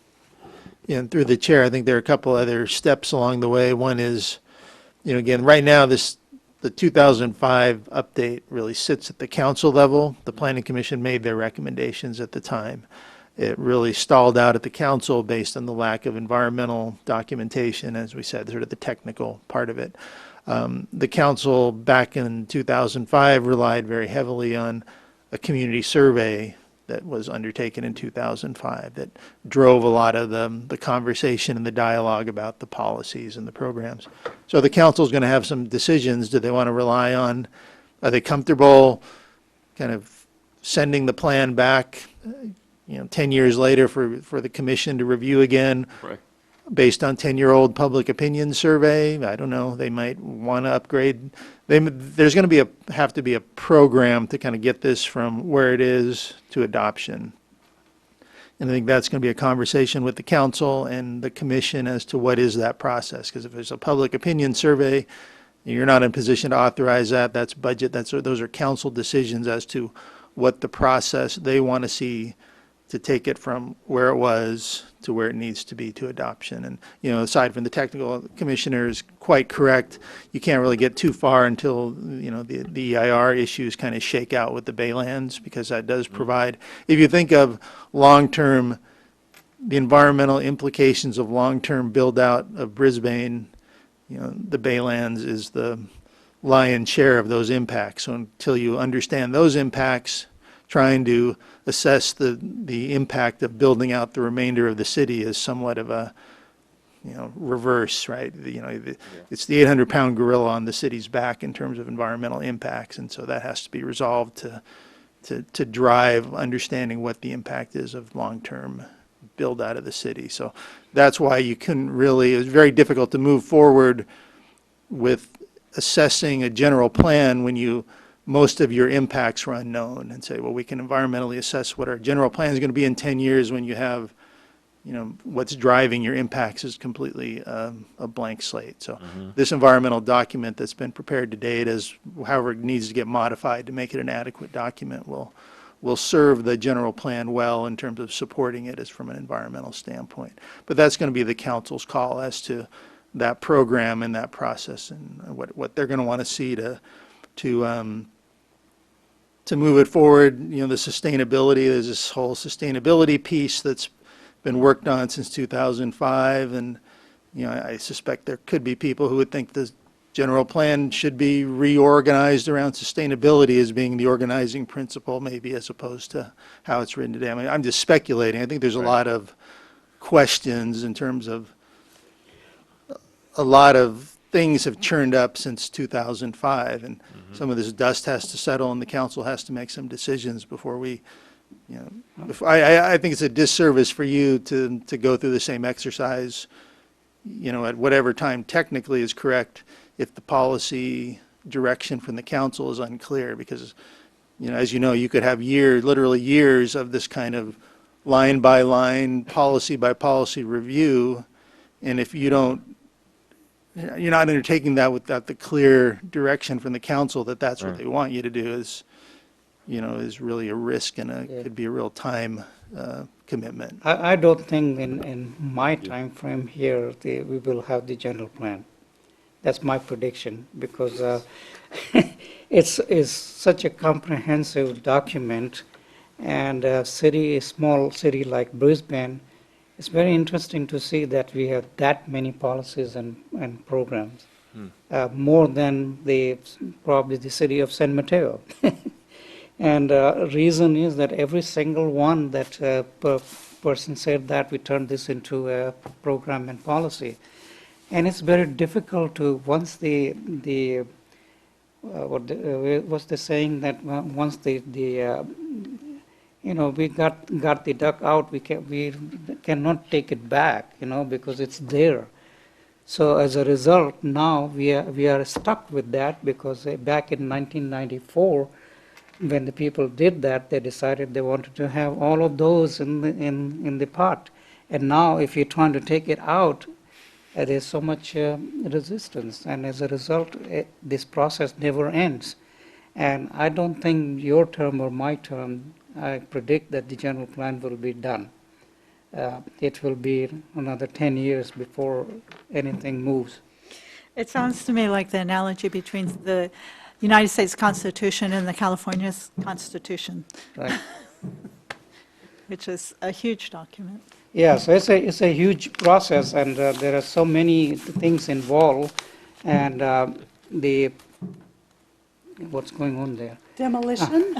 Yeah, and through the chair, I think there are a couple other steps along the way. One is, again, right now, the 2005 update really sits at the council level. The planning commission made their recommendations at the time. It really stalled out at the council based on the lack of environmental documentation, as we said, sort of the technical part of it. The council back in 2005 relied very heavily on a community survey that was undertaken in 2005 that drove a lot of the conversation and the dialogue about the policies and the programs. So the council's going to have some decisions. Do they want to rely on, are they comfortable kind of sending the plan back, 10 years later for the commission to review again? Right. Based on 10-year-old public opinion survey? I don't know. They might want to upgrade. There's going to have to be a program to kind of get this from where it is to adoption. And I think that's going to be a conversation with the council and the commission as to what is that process. Because if there's a public opinion survey, you're not in position to authorize that. That's budget. Those are council decisions as to what the process they want to see to take it from where it was to where it needs to be to adoption. And, aside from the technical, commissioner is quite correct. You can't really get too far until, the EIR issues kind of shake out with the Baylands, because that does provide, if you think of long-term, the environmental implications of long-term build-out of Brisbane, the Baylands is the lion's share of those impacts. So until you understand those impacts, trying to assess the impact of building out the remainder of the city is somewhat of a, reverse, right? It's the 800-pound gorilla on the city's back in terms of environmental impacts, and so that has to be resolved to drive understanding what the impact is of long-term build out of the city. So that's why you couldn't really, it was very difficult to move forward with assessing a general plan when most of your impacts were unknown, and say, well, we can environmentally assess what our general plan is going to be in 10 years when you have, what's driving your impacts is completely a blank slate. So this environmental document that's been prepared to date, however it needs to get modified to make it an adequate document, will serve the general plan well in terms of supporting it as from an environmental standpoint. But that's going to be the council's call as to that program and that process and what they're going to want to see to move it forward. The sustainability, there's this whole sustainability piece that's been worked on since 2005, and I suspect there could be people who would think the general plan should be reorganized around sustainability as being the organizing principle, maybe, as opposed to how it's written today. I mean, I'm just speculating. I think there's a lot of questions in terms of a lot of things have churned up since 2005, and some of this dust has to settle, and the council has to make some decisions before we, I think it's a disservice for you to go through the same exercise, at whatever time technically is correct, if the policy direction from the council is unclear, because, as you could have literally years of this kind of line by line, policy by policy review, and if you're not undertaking that without the clear direction from the council that that's what they want you to do is really a risk, and could be a real time commitment. I don't think in my time frame here, we will have the general plan. That's my prediction, because it's such a comprehensive document, and a small city like Brisbane, it's very interesting to see that we have that many policies and programs, more than probably the city of San Mateo. And reason is that every single one that person said that we turned this into a program and policy. And it's very difficult to, once what's the saying, that once we got the duck out, we cannot take it back, because it's there. So as a result, now we are stuck with that, because back in 1994, when the people did that, they decided they wanted to have all of those in the pot. And now, if you're trying to take it out, there's so much resistance, and as a result, this process never ends. And I don't think your term or my term, I predict that the general plan will be done. It will be another 10 years before anything moves. It sounds to me like the analogy between the United States Constitution and the California Constitution, Right? which is a huge document. Yeah, so it's a huge process, and there are so many things involved, and what's going on there? Demolition?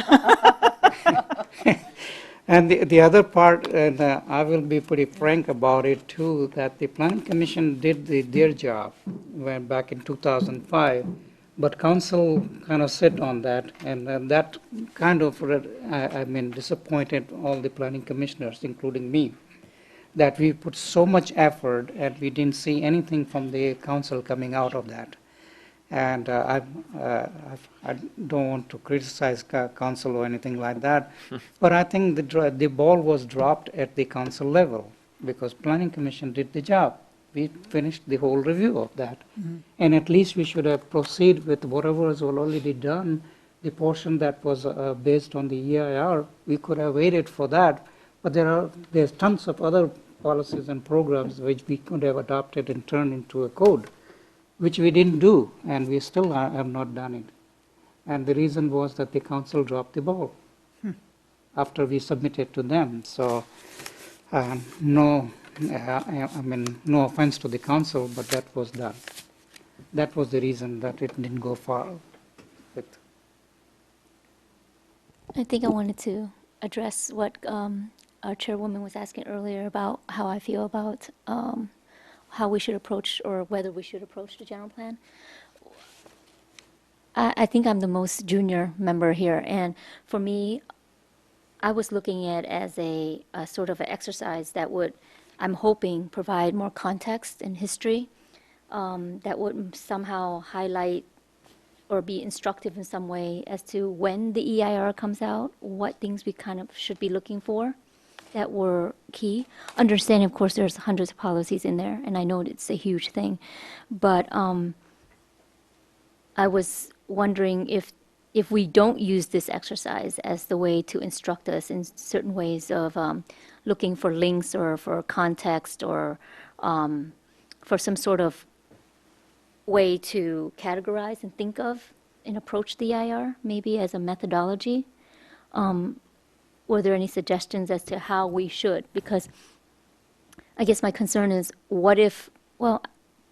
And the other part, and I will be pretty frank about it too, that the Planning Commission did their job when back in 2005, but council kind of sit on that, and that kind of, disappointed all the planning commissioners, including me, that we put so much effort and we didn't see anything from the council coming out of that. And I don't want to criticize council or anything like that, but I think the ball was dropped at the council level because planning commission did the job. We finished the whole review of that. And at least we should have proceeded with whatever was already done. The portion that was based on the EIR, we could have waited for that. But there's tons of other policies and programs which we could have adopted and turned into a code, which we didn't do, and we still have not done it. And the reason was that the council dropped the ball after we submitted to them. So, no offense to the council, but that was done. That was the reason that it didn't go far with. I think I wanted to address what our chairwoman was asking earlier about how I feel about how we should approach or whether we should approach the general plan. I think I'm the most junior member here, and for me, I was looking at it as a sort of an exercise that would, I'm hoping, provide more context and history that would somehow highlight or be instructive in some way as to when the EIR comes out, what things we kind of should be looking for that were key. Understanding, of course, there's hundreds of policies in there, and I know it's a huge thing. But I was wondering if we don't use this exercise as the way to instruct us in certain ways of looking for links or for context or for some sort of way to categorize and think of and approach the EIR, maybe as a methodology. Were there any suggestions as to how we should? Because I guess my concern is, what if, well,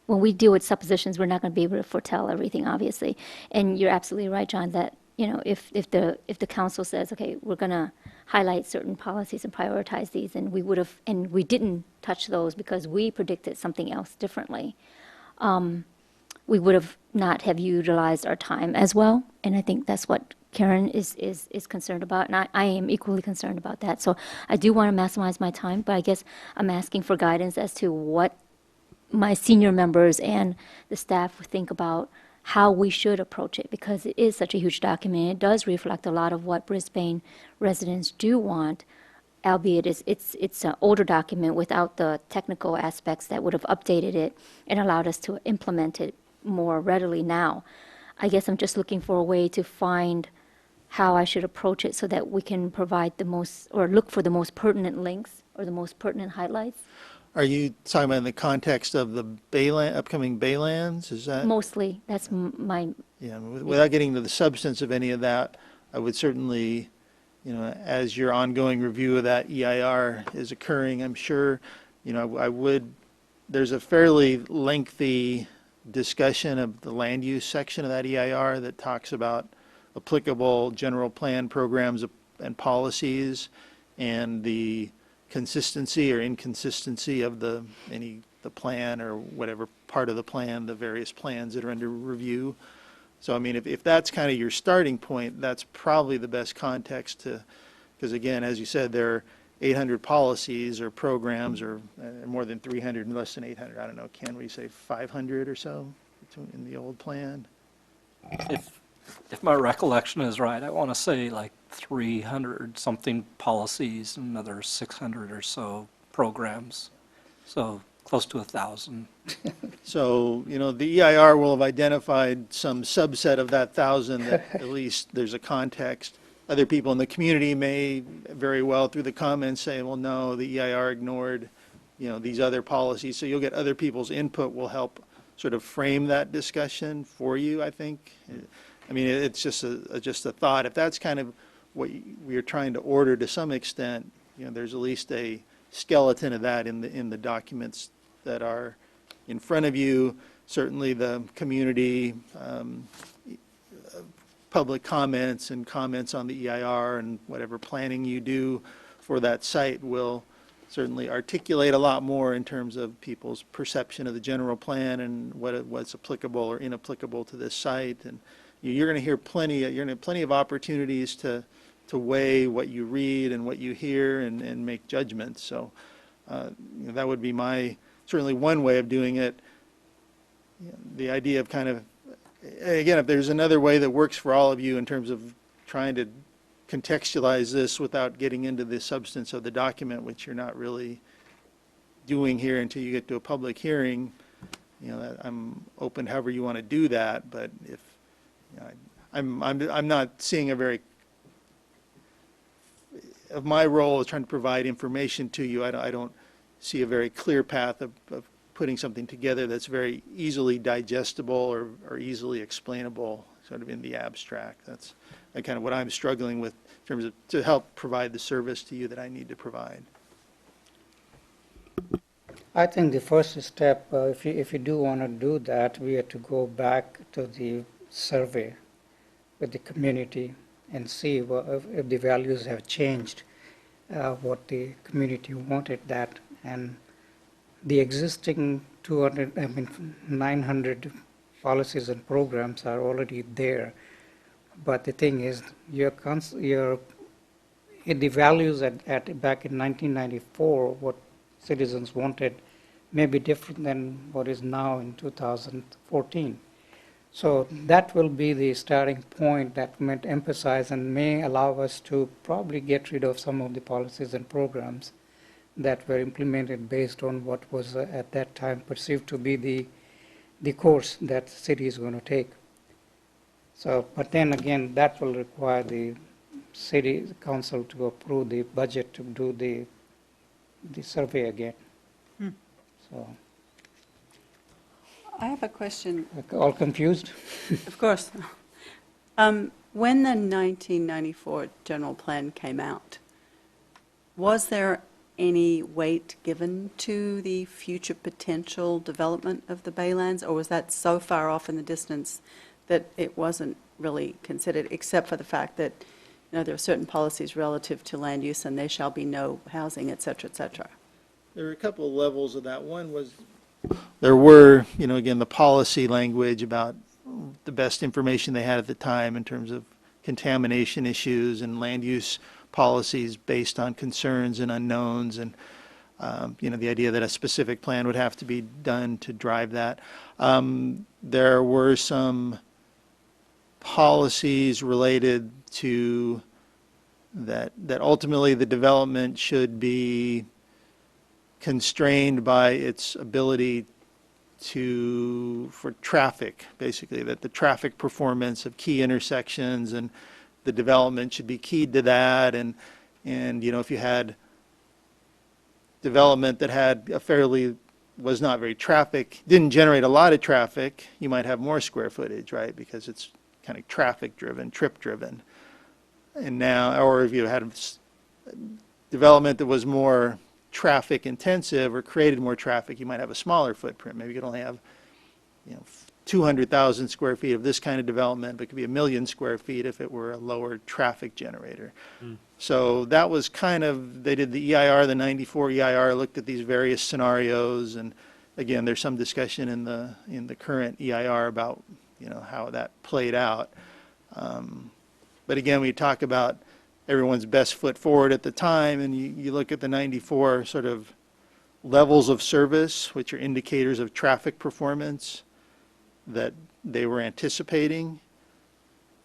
when we deal with suppositions, we're not going to be able to foretell everything, obviously. And you're absolutely right, John, that, if the council says, okay, we're going to highlight certain policies and prioritize these, and we didn't touch those because we predicted something else differently, we would have not have utilized our time as well. And I think that's what Karen is concerned about, and I am equally concerned about that. So I do want to maximize my time, but I guess I'm asking for guidance as to what my senior members and the staff think about how we should approach it, because it is such a huge document. It does reflect a lot of what Brisbane residents do want, albeit it's an older document without the technical aspects that would have updated it and allowed us to implement it more readily now. I guess I'm just looking for a way to find how I should approach it so that we can provide the most, or look for the most pertinent links or the most pertinent highlights. Are you talking about in the context of the upcoming Baylands? Is that? Mostly, that's my, Yeah, without getting into the substance of any of that, I would certainly, as your ongoing review of that EIR is occurring, I'm sure, there's a fairly lengthy discussion of the land use section of that EIR that talks about applicable general plan programs and policies and the consistency or inconsistency of the plan or whatever part of the plan, the various plans that are under review. So, I mean, if that's kind of your starting point, that's probably the best context to, because again, as you said, there are 800 policies or programs or more than 300 and less than 800. I don't know, Ken, what do you say, 500 or so in the old plan? if my recollection is right, I want to say like 300-something policies and another 600 or so programs. So close to 1,000. So, the EIR will have identified some subset of that 1,000 that at least there's a context. Other people in the community may very well, through the comments, say, well, no, the EIR ignored, these other policies. So you'll get other people's input will help sort of frame that discussion for you, I think. I mean, it's just a thought. If that's kind of what we are trying to order to some extent, there's at least a skeleton of that in the documents that are in front of you. Certainly the community, public comments and comments on the EIR and whatever planning you do for that site will certainly articulate a lot more in terms of people's perception of the general plan and what's applicable or inapplicable to this site. And you're going to hear plenty of opportunities to weigh what you read and what you hear and make judgments. So that would be certainly one way of doing it. The idea of kind of, again, if there's another way that works for all of you in terms of trying to contextualize this without getting into the substance of the document, which you're not really doing here until you get to a public hearing, I'm open however you want to do that. But if I'm not seeing a very of my role is trying to provide information to you. I don't see a very clear path of putting something together that's very easily digestible or easily explainable, sort of in the abstract. That's kind of what I'm struggling with in terms of to help provide the service to you that I need to provide. I think the first step, if you do want to do that, we have to go back to the survey with the community and see if the values have changed, what the community wanted that, and the existing 900 policies and programs are already there. But the thing is, the values back in 1994, what citizens wanted, may be different than what is now in 2014. So that will be the starting point that might emphasize and may allow us to probably get rid of some of the policies and programs that were implemented based on what was at that time perceived to be the course that the city is going to take. So, but then again, that will require the city council to approve the budget to do the survey again. So, I have a question. all confused? Of course. When the 1994 general plan came out, was there any weight given to the future potential development of the Baylands, or was that so far off in the distance that it wasn't really considered, except for the fact that there are certain policies relative to land use and there shall be no housing, et cetera, et cetera? There were a couple of levels of that. One was there were, again, the policy language about the best information they had at the time in terms of contamination issues and land use policies based on concerns and unknowns, and the idea that a specific plan would have to be done to drive that. There were some policies related to that ultimately the development should be constrained by its ability for traffic, basically, that the traffic performance of key intersections and the development should be keyed to that. And if you had development that was not very didn't generate a lot of traffic, you might have more square footage, right? Because it's kind of traffic driven, trip driven. And now, or if you had development that was more traffic intensive or created more traffic, you might have a smaller footprint. Maybe you could only have 200,000 square feet of this kind of development, but it could be 1 million square feet if it were a lower traffic generator. So that was they did the EIR, the 94 EIR, looked at these various scenarios, and again, there's some discussion in the current EIR about how that played out. But again, we talk about everyone's best foot forward at the time, and you look at the 94 sort of levels of service, which are indicators of traffic performance that they were anticipating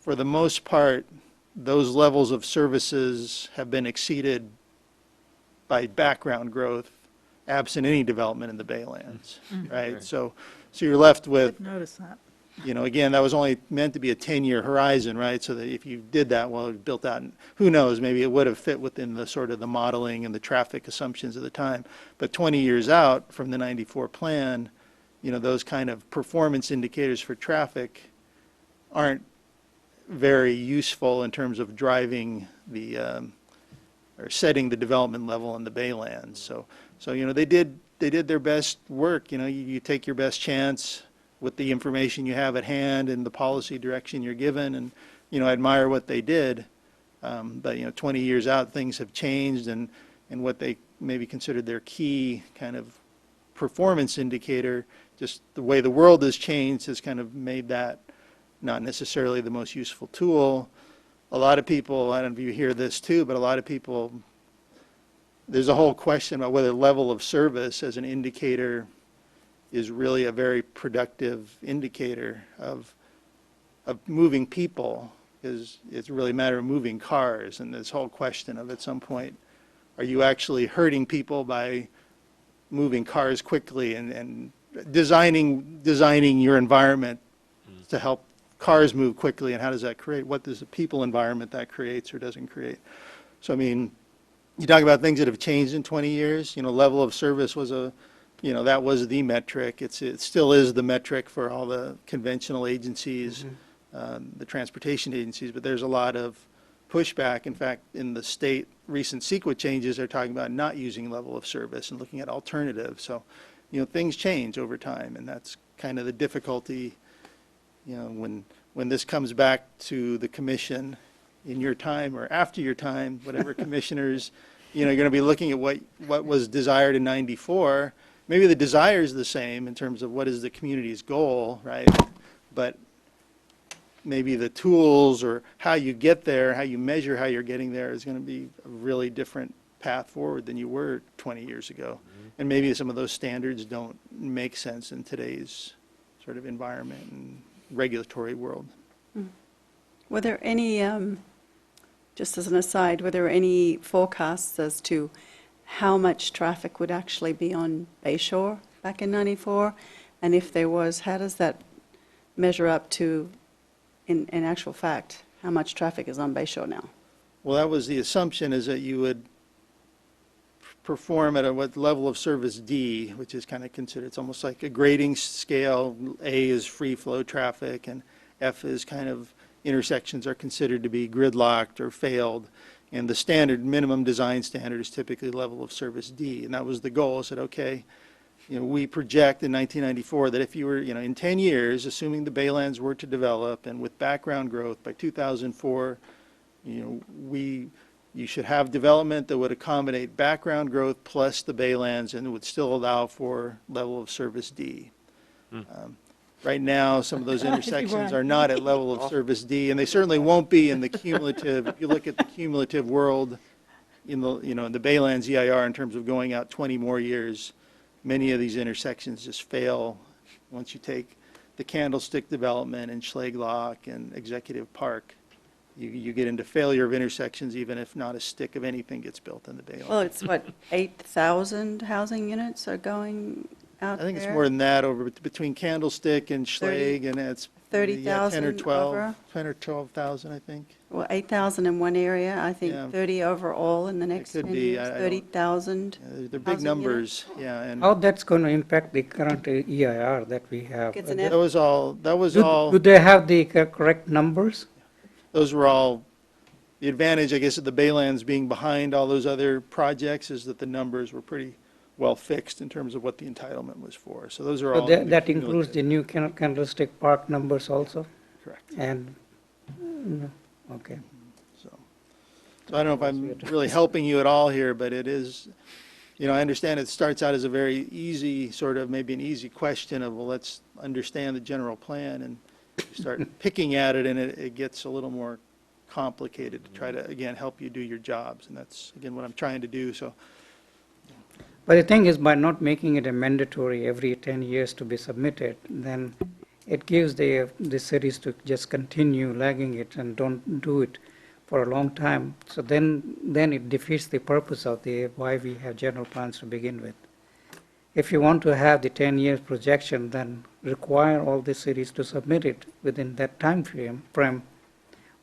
for the most part, those levels of services have been exceeded by background growth, absent any development in the Baylands, right? Right. So you're left with, Notice that. again, that was only meant to be a 10-year horizon, right? So that if you did that, well, it built out, and who knows, maybe it would have fit within the sort of the modeling and the traffic assumptions of the time. But 20 years out from the 94 plan, those kind of performance indicators for traffic aren't very useful in terms of driving the, or setting the development level in the Baylands. So they did their best work. You take your best chance with the information you have at hand and the policy direction you're given, and I admire what they did. But 20 years out, things have changed, and what they maybe considered their key kind of performance indicator, just the way the world has changed, has kind of made that not necessarily the most useful tool. A lot of people, I don't know if you hear this too, but a lot of people, there's a whole question about whether level of service as an indicator is really a very productive indicator of moving people, because it's really a matter of moving cars, and this whole question of, at some point, are you actually hurting people by moving cars quickly and designing your environment to help cars move quickly, and how does that create, what does the people environment that creates or doesn't create? So, I mean, you talk about things that have changed in 20 years, level of service was that was the metric. It still is the metric for all the conventional agencies, the transportation agencies, but there's a lot of pushback. In fact, in the state, recent CEQA changes are talking about not using level of service and looking at alternatives. So, things change over time, and that's kind of the difficulty, when this comes back to the commission in your time or after your time, whatever commissioners, you're going to be looking at what was desired in 94. Maybe the desire is the same in terms of what is the community's goal, right? But maybe the tools or how you get there, how you measure how you're getting there is going to be a really different path forward than you were 20 years ago. And maybe some of those standards don't make sense in today's sort of environment and regulatory world. Were there any, just as an aside, were there any forecasts as to how much traffic would actually be on Bayshore back in 94? And if there was, how does that measure up to, in actual fact, how much traffic is on Bayshore now? Well, that was the assumption, is that you would perform at what level of service D, which is kind of considered, it's almost like a grading scale. A is free flow traffic, and F is kind of intersections are considered to be gridlocked or failed. And the standard minimum design standard is typically level of service D. And that was the goal. I said, okay, we project in 1994 that if you were, in 10 years, assuming the Baylands were to develop and with background growth by 2004, you should have development that would accommodate background growth plus the Baylands and would still allow for level of service D. Right now, some of those intersections are not at level of service D, and they certainly won't be in the cumulative. If you look at the cumulative world in the, in the Baylands EIR in terms of going out 20 more years, many of these intersections just fail once you take the Candlestick development and Schlaglock and Executive Park. You get into failure of intersections even if not a stick of anything gets built in the Baylands. Well, it's what, 8,000 housing units are going out I think it's there? more than that over between Candlestick and Schlag, and it's 30,000 10 or 12, over? 10 or 12,000, I think. Well, 8,000 in one area, I think Yeah. 30 overall in the next could 10 be. years, I don't- 30,000. They're big Housing numbers, yeah, and How that's going to impact the current EIR that we have? It's an that was all, Do they have the correct numbers? those were all, the advantage, I guess, of the Baylands being behind all those other projects is that the numbers were pretty well fixed in terms of what the entitlement was for. So those are So all. that includes the new Candlestick Park numbers also? Correct. And, okay. So I don't know if I'm really helping you at all here, but it is, I understand it starts out as a very easy, sort of maybe an easy question of, well, let's understand the general plan, and you start picking at it, and it gets a little more complicated to try to, again, help you do your jobs. And that's, again, what I'm trying to do, so. But the thing is, by not making it a mandatory every 10 years to be submitted, then it gives the cities to just continue lagging it and don't do it for a long time. So then it defeats the purpose of why we have general plans to begin with. If you want to have the 10 years projection, then require all the cities to submit it within that time frame,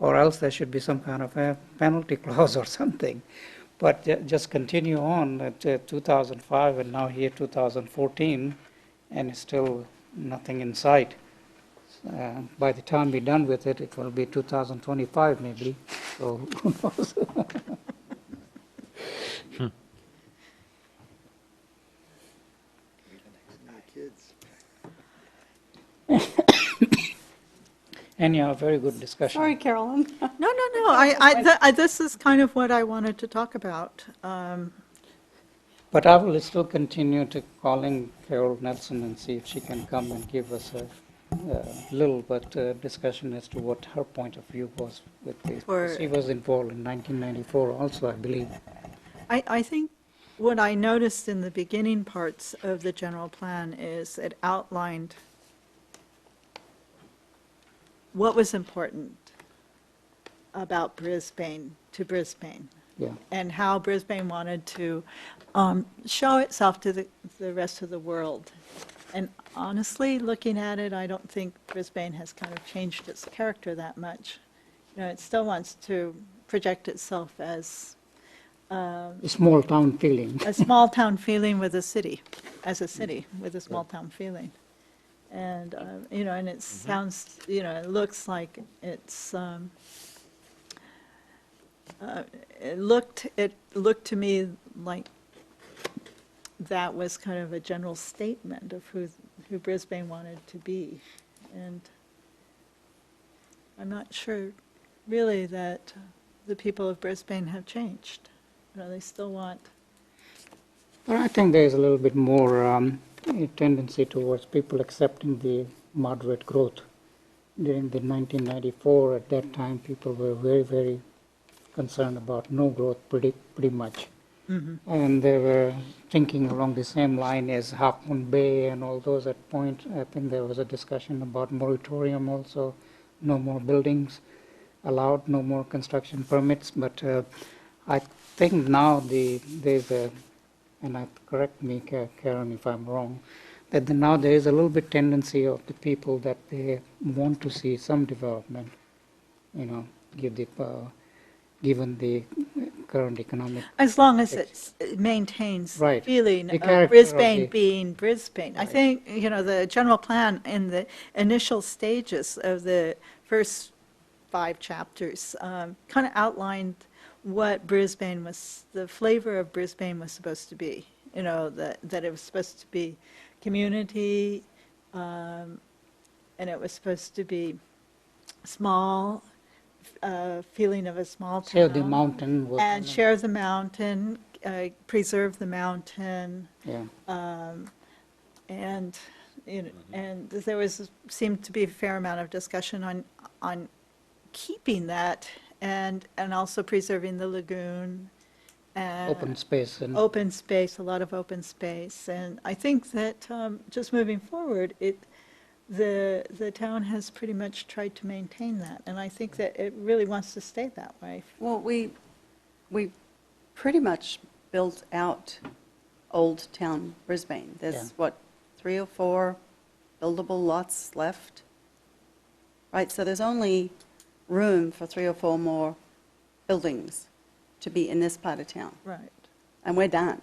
or else there should be some kind of a penalty clause or something. But just continue on at 2005 and now here 2014, and still nothing in sight. By the time we're done with it, it will be 2025 maybe, so who knows? Anyhow, very good discussion. Sorry, Carolyn. No. This is kind of what I wanted to talk about. But I will still continue to calling Carol Nelson and see if she can come and give us a little but discussion as to what her point of view was with this. Or- She was involved in 1994 also, I believe. I think what I noticed in the beginning parts of the general plan is it outlined what was important about Brisbane to Brisbane, Yeah. and how Brisbane wanted to show itself to the rest of the world. And honestly, looking at it, I don't think Brisbane has kind of changed its character that much. You know, it still wants to project itself as A small town feeling. a small-town feeling with a city, as a city with a small-town feeling. And, you know, and it sounds, you know, it looks like it's, it looked to me like that was kind of a general statement of who Brisbane wanted to be. And I'm not sure really that the people of Brisbane have changed. You know, they still want, But I think there's a little bit more a tendency towards people accepting the moderate growth. During the 1994, at that time, people were very, very concerned about no growth pretty much. And they were thinking along the same line as Half Moon Bay and all those at point. I think there was a discussion about moratorium also, no more buildings allowed, no more construction permits. But I think now there's a, and correct me, Karen, if I'm wrong, that now there is a little bit tendency of the people that they want to see some development, you know, given the current economic. as long as it maintains the Right. feeling The of character of Brisbane the- being Brisbane. I think, you know, the general plan in the initial stages of the first 5 chapters kind of outlined what Brisbane was, the flavor of Brisbane was supposed to be. You know, that it was supposed to be community, and it was supposed to be small, feeling of a small town. Share the mountain. was And one of- share the mountain, preserve the mountain, Yeah. and, you know, and there seemed to be a fair amount of discussion on keeping that and also preserving the lagoon. and Open space and. Open space, a lot of open space. And I think that just moving forward, the town has pretty much tried to maintain that. And I think that it really wants to stay that way. Well, we pretty much built out Old Town Brisbane. Yeah. There's, what, 3 or 4 buildable lots left? Right, so there's only room for 3 or 4 more buildings to be in this part of town. Right. And we're done.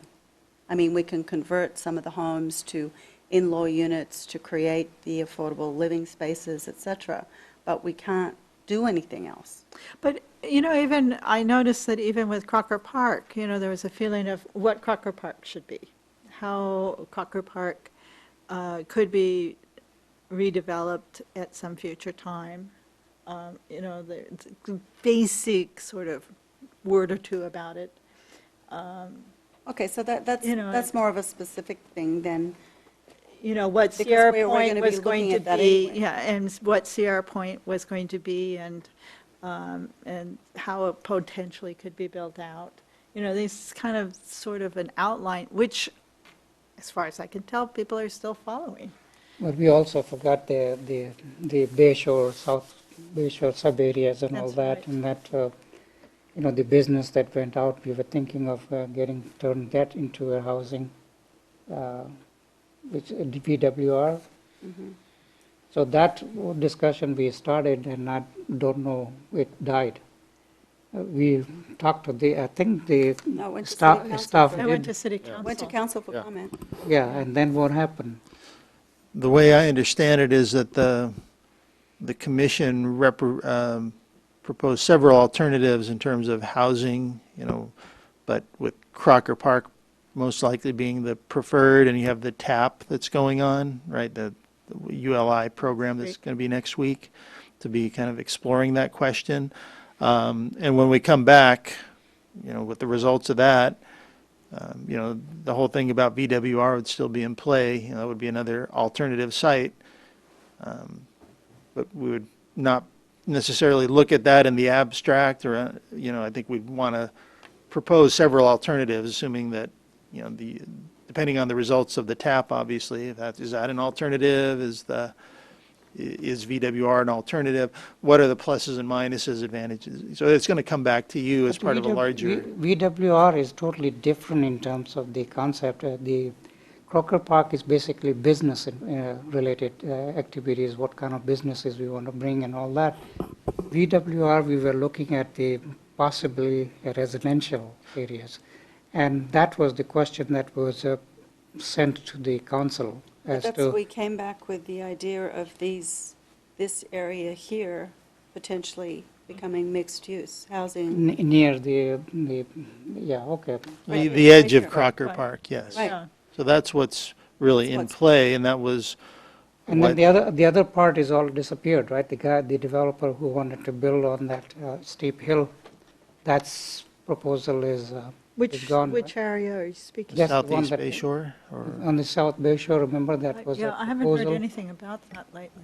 I mean, we can convert some of the homes to in-law units to create the affordable living spaces, et cetera, but we can't do anything else. But, you know, even, I noticed that even with Crocker Park, you know, there was a feeling of what Crocker Park should be, how Crocker Park could be redeveloped at some future time. You know, the basic sort of word or two about it. Okay, so that's You know, more of a specific thing than, You know, what Because Sierra we're Point gonna be was going looking to at that be, anyway. yeah, and what Sierra Point was going to be, and how it potentially could be built out. You know, these kind of, sort of an outline, which, as far as I can tell, people are still following. But we also forgot the Bay Shore, South Bay Shore sub-areas and all That's that. right. And that, the business that went out, we were thinking of turn that into a housing, which VWR. So that discussion we started, and I don't know, it died. We talked to I think the No, it went to staff, city council staff for- I went to did, city council. Went to council for Yeah. comment. yeah, and then what happened? The way I understand it is that the commission proposed several alternatives in terms of housing, but with Crocker Park most likely being the preferred, and you have the TAP that's going on, right? The ULI program that's going to be next week to be kind of exploring that question. And when we come back, with the results of that, the whole thing about VWR would still be in play. That would be another alternative site. But we would not necessarily look at that in the abstract, or, I think we'd want to propose several alternatives, assuming that, depending on the results of the TAP, obviously, is that an alternative? Is VWR an alternative? What are the pluses and minuses, advantages? So it's going to come back to you as part of a larger. VWR is totally different in terms of the concept. The Crocker Park is basically business related activities, what kind of businesses we want to bring and all that. VWR, we were looking at the possibly residential areas. And that was the question that was sent to the council as That's, to. we came back with the idea of this area here potentially becoming mixed-use housing. Near yeah, okay. Right. The edge of Right. Crocker Right. Park, yes. Right. Yeah. So that's what's really in What's- play, and that was And then the other part is all disappeared, right? The developer who wanted to build on that steep hill, that's proposal is gone. Which area are you speaking? Yes. the one Southeast that- Bay Shore, or? On the South Bay Shore, remember that was a Yeah, I haven't heard proposal? anything about that lately.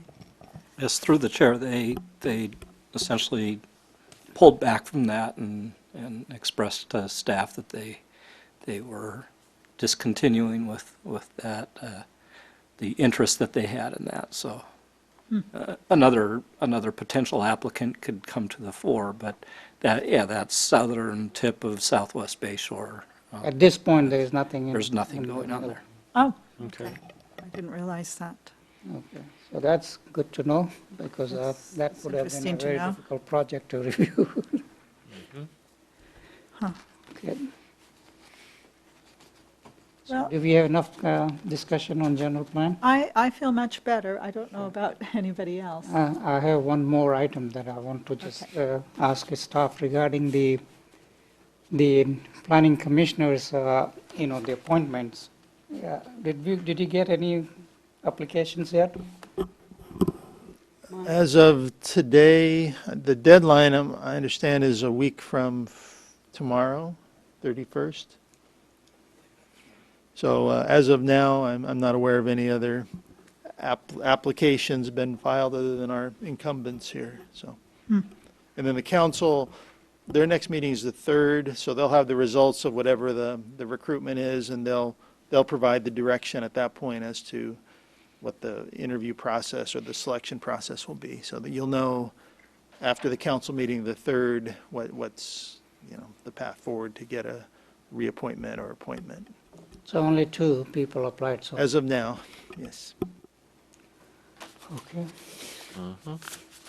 Yes, through the chair, they essentially pulled back from that and expressed to staff that they were discontinuing with that, the interest that they had in that, so. Another potential applicant could come to the fore, but that southern tip of Southwest Bay Shore, At this point, there is nothing. there's nothing in the going on middle. there. Oh, Okay. I didn't realize that. Okay, so that's good to know, because that would have been interesting a to very know. difficult project to review. Huh. Okay. So Well- do we have enough discussion on general plan? I feel much better. I don't know about anybody else. I have one more item that I want to just ask staff regarding the planning commissioners, the appointments. Yeah, did you get any applications yet? As of today, the deadline, I understand, is a week from tomorrow, 31st. So as of now, I'm not aware of any other applications been filed other than our incumbents here, so. And then the council, their next meeting is the 3rd, so they'll have the results of whatever the recruitment is, and they'll provide the direction at that point as to what the interview process or the selection process will be, so that you'll know after the council meeting, the 3rd, what's, the path forward to get a reappointment or appointment. So only 2 people applied, so, As of now, yes. okay.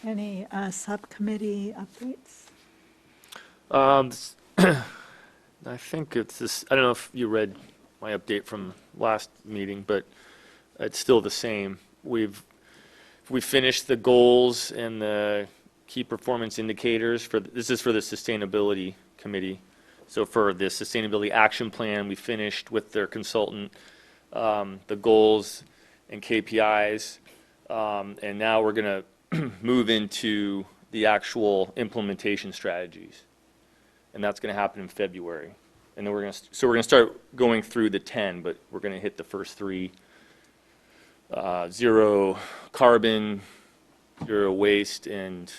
Any subcommittee updates? I think it's this, I don't know if you read my update from last meeting, but it's still the same. We finished the goals and the key performance indicators this is for the sustainability committee. So for the sustainability action plan, we finished with their consultant, the goals and KPIs. And now we're going to move into the actual implementation strategies. And that's going to happen in February. And then we're going to start going through the 10, but we're going to hit the first 3, zero carbon, zero waste, and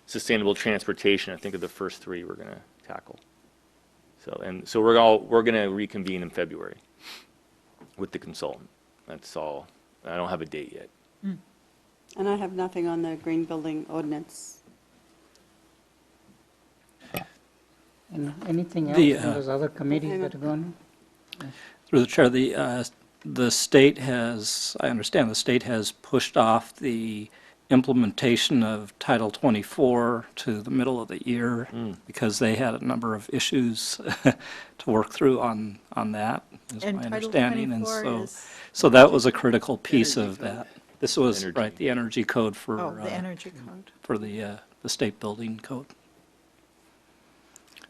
sustainable transportation. I think are the first 3 we're going to tackle. So we're going to reconvene in February with the consultant. That's all I don't have a date yet. And I have nothing on the green building ordinance. And anything else The, in those other committees hang that are going on? Through the chair, the state has, I understand the state has pushed off the implementation of Title 24 to the middle of the year because they had a number of issues to work through on that, is And my Title understanding. And 24 is, so that was a critical piece Energy of code. that. This was, Energy. right, the energy code oh, the energy code. for the state building code.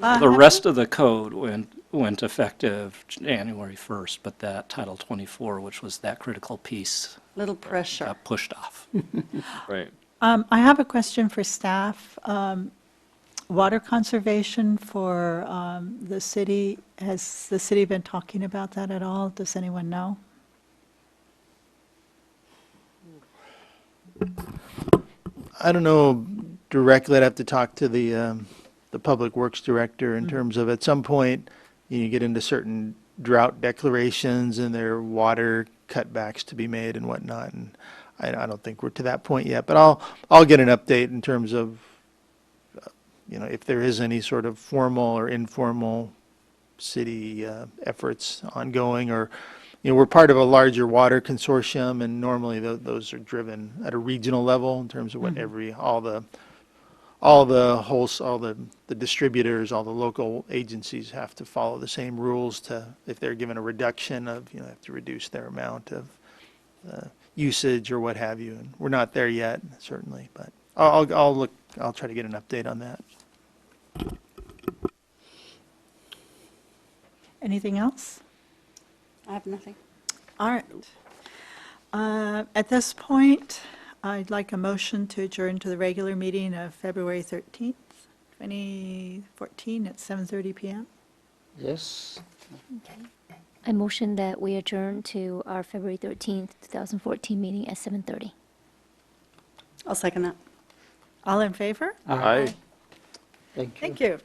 Uh, The have rest of the code went effective January 1st, but that Title 24, which was that critical piece, Little pressure. got pushed off. Right. I have a question for staff. Water conservation for the city, has the city been talking about that at all? Does anyone know? I don't know directly. I'd have to talk to the Public Works Director in terms of, at some point, you get into certain drought declarations and there are water cutbacks to be made and whatnot. And I don't think we're to that point yet, but I'll get an update in terms of, if there is any sort of formal or informal city efforts ongoing, or, we're part of a larger water consortium, and normally those are driven at a regional level in terms of what all the distributors, all the local agencies have to follow the same rules to, if they're given a reduction of, have to reduce their amount of usage or what have you. And we're not there yet, certainly, but I'll try to get an update on that. Anything else? I have nothing. All right. At this point, I'd like a motion to adjourn to the regular meeting of February 13th, 2014 at 7:30 PM. Yes. I motion that we adjourn to our February 13th, 2014 meeting at 7:30. I'll second that. All in favor? Aye. Thank you. Thank you.